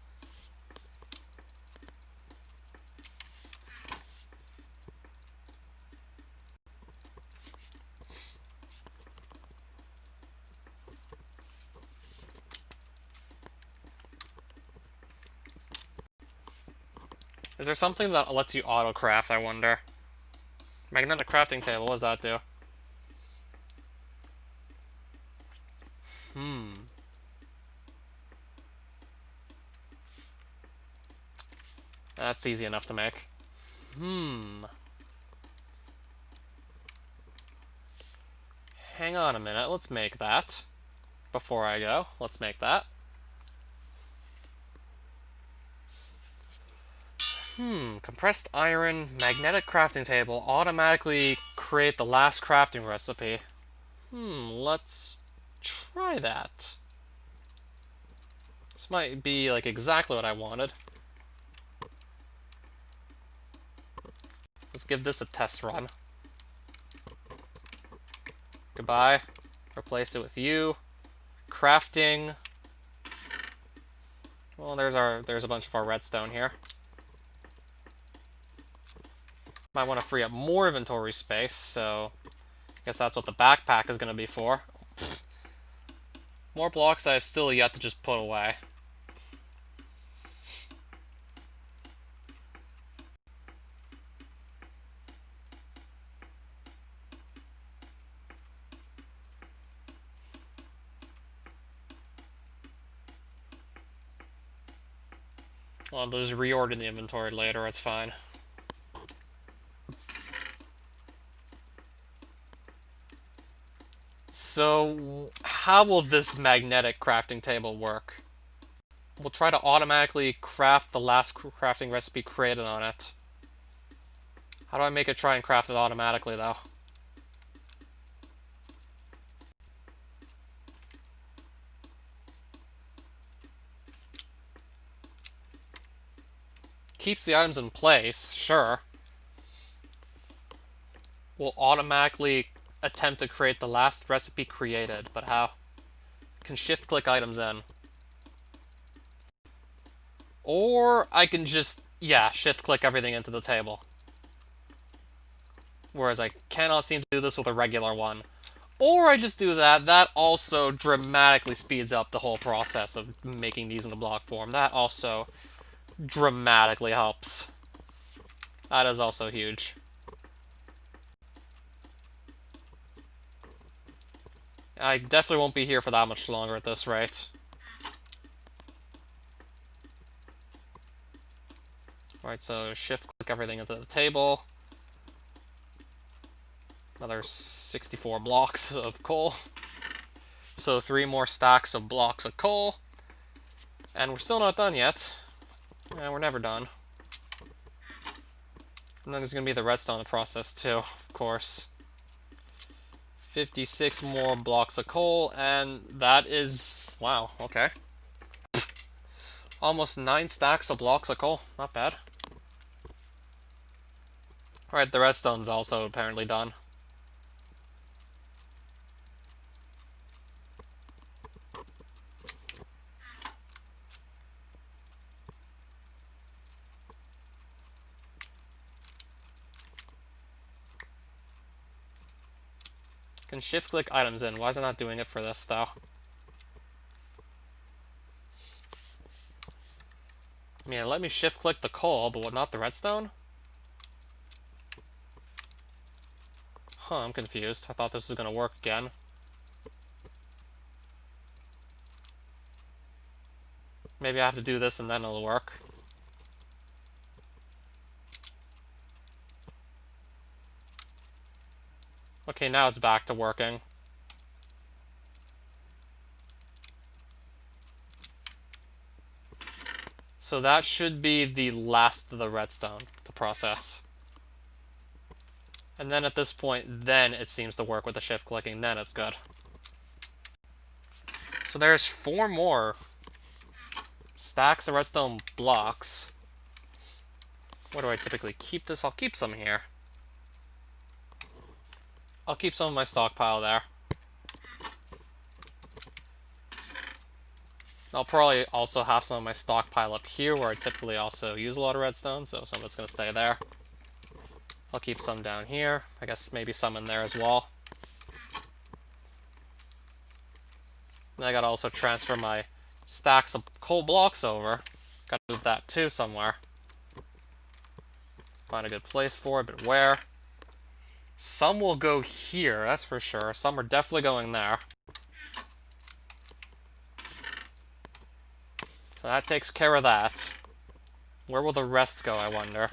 Is there something that lets you auto-craft, I wonder? Magnetic crafting table, what does that do? That's easy enough to make. Hang on a minute, let's make that. Before I go, let's make that. Compressed iron, magnetic crafting table, automatically create the last crafting recipe. Let's try that. This might be, like, exactly what I wanted. Let's give this a test run. Goodbye. Replace it with you. Crafting. Well, there's a bunch of our redstone here. Might want to free up more inventory space, so I guess that's what the backpack is going to be for. More blocks I have still yet to just put away. Well, I'll just reorder the inventory later, it's fine. So, how will this magnetic crafting table work? We'll try to automatically craft the last crafting recipe created on it. How do I make it try and craft it automatically, though? Keeps the items in place, sure. Will automatically attempt to create the last recipe created, but how? Can shift-click items in. Or I can just, yeah, shift-click everything into the table. Whereas I cannot seem to do this with a regular one. Or I just do that. That also dramatically speeds up the whole process of making these into block form. That also dramatically helps. That is also huge. I definitely won't be here for that much longer at this rate. Alright, so shift-click everything into the table. Another 64 blocks of coal. So 3 more stacks of blocks of coal. And we're still not done yet. Yeah, we're never done. And then there's going to be the redstone process too, of course. 56 more blocks of coal, and that is... wow, okay. Almost 9 stacks of blocks of coal. Not bad. Alright, the redstone's also apparently done. Can shift-click items in. Why is it not doing it for this, though? I mean, let me shift-click the coal, but not the redstone? Huh, I'm confused. I thought this was gonna work again. Maybe I have to do this and then it'll work. Okay, now it's back to working. So that should be the last of the redstone to process. And then at this point, then it seems to work with the shift clicking, then it's good. So there's 4 more stacks of redstone blocks. Where do I typically keep this? I'll keep some here. I'll keep some of my stockpile there. I'll probably also have some of my stockpile up here where I typically also use a lot of redstone, so some of it's going to stay there. I'll keep some down here. I guess maybe some in there as well. Then I gotta also transfer my stacks of coal blocks over. Gotta move that too somewhere. Find a good place for it, but where? Some will go here, that's for sure. Some are definitely going there. So that takes care of that. Where will the rest go, I wonder?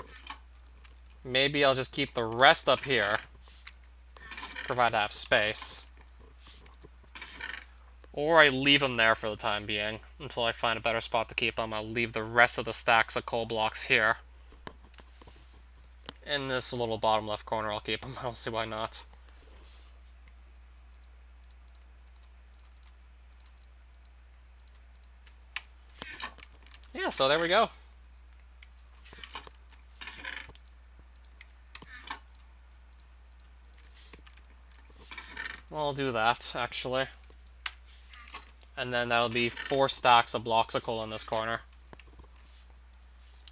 Maybe I'll just keep the rest up here. Provide I have space. Or I leave them there for the time being. Until I find a better spot to keep them, I'll leave the rest of the stacks of coal blocks here. In this little bottom left corner, I'll keep them. I don't see why not. Yeah, so there we go. I'll do that, actually. And then that'll be 4 stacks of blocks of coal in this corner.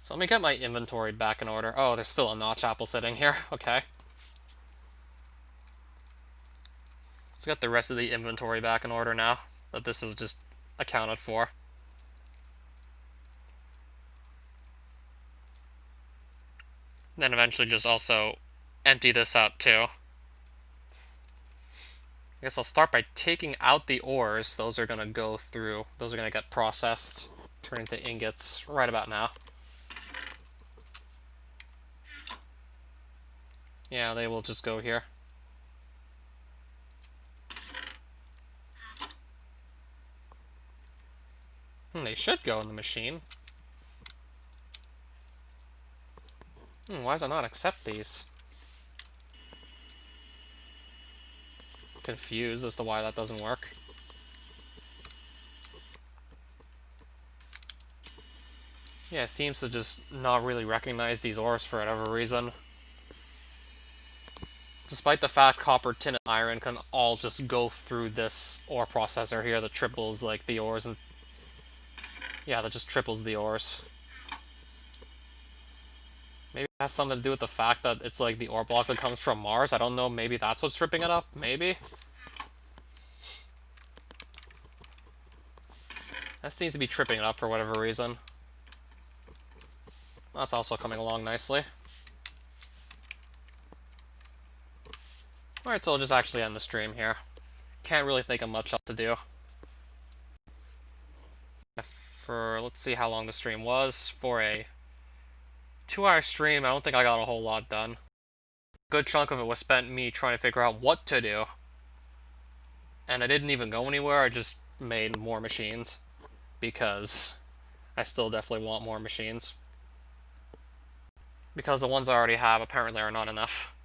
So let me get my inventory back in order. Oh, there's still a notch apple sitting here. Okay. Let's get the rest of the inventory back in order now that this is just accounted for. Then eventually just also empty this out too. I guess I'll start by taking out the ores. Those are going to go through. Those are going to get processed, turn into ingots right about now. Yeah, they will just go here. They should go in the machine. Why does it not accept these? Confused as to why that doesn't work. Yeah, it seems to just not really recognize these ores for whatever reason. Despite the fact copper, tin, and iron can all just go through this ore processor here that triples like the ores and... yeah, that just triples the ores. Maybe it has something to do with the fact that it's like the ore block that comes from Mars. I don't know, maybe that's what's tripping it up? Maybe? That seems to be tripping it up for whatever reason. That's also coming along nicely. Alright, so I'll just actually end the stream here. can't really think of much else to do. Let's see how long the stream was. For a 2-hour stream, I don't think I got a whole lot done. A good chunk of it was spent me trying to figure out what to do. And I didn't even go anywhere, I just made more machines. Because I still definitely want more machines. Because the ones I already have apparently are not enough.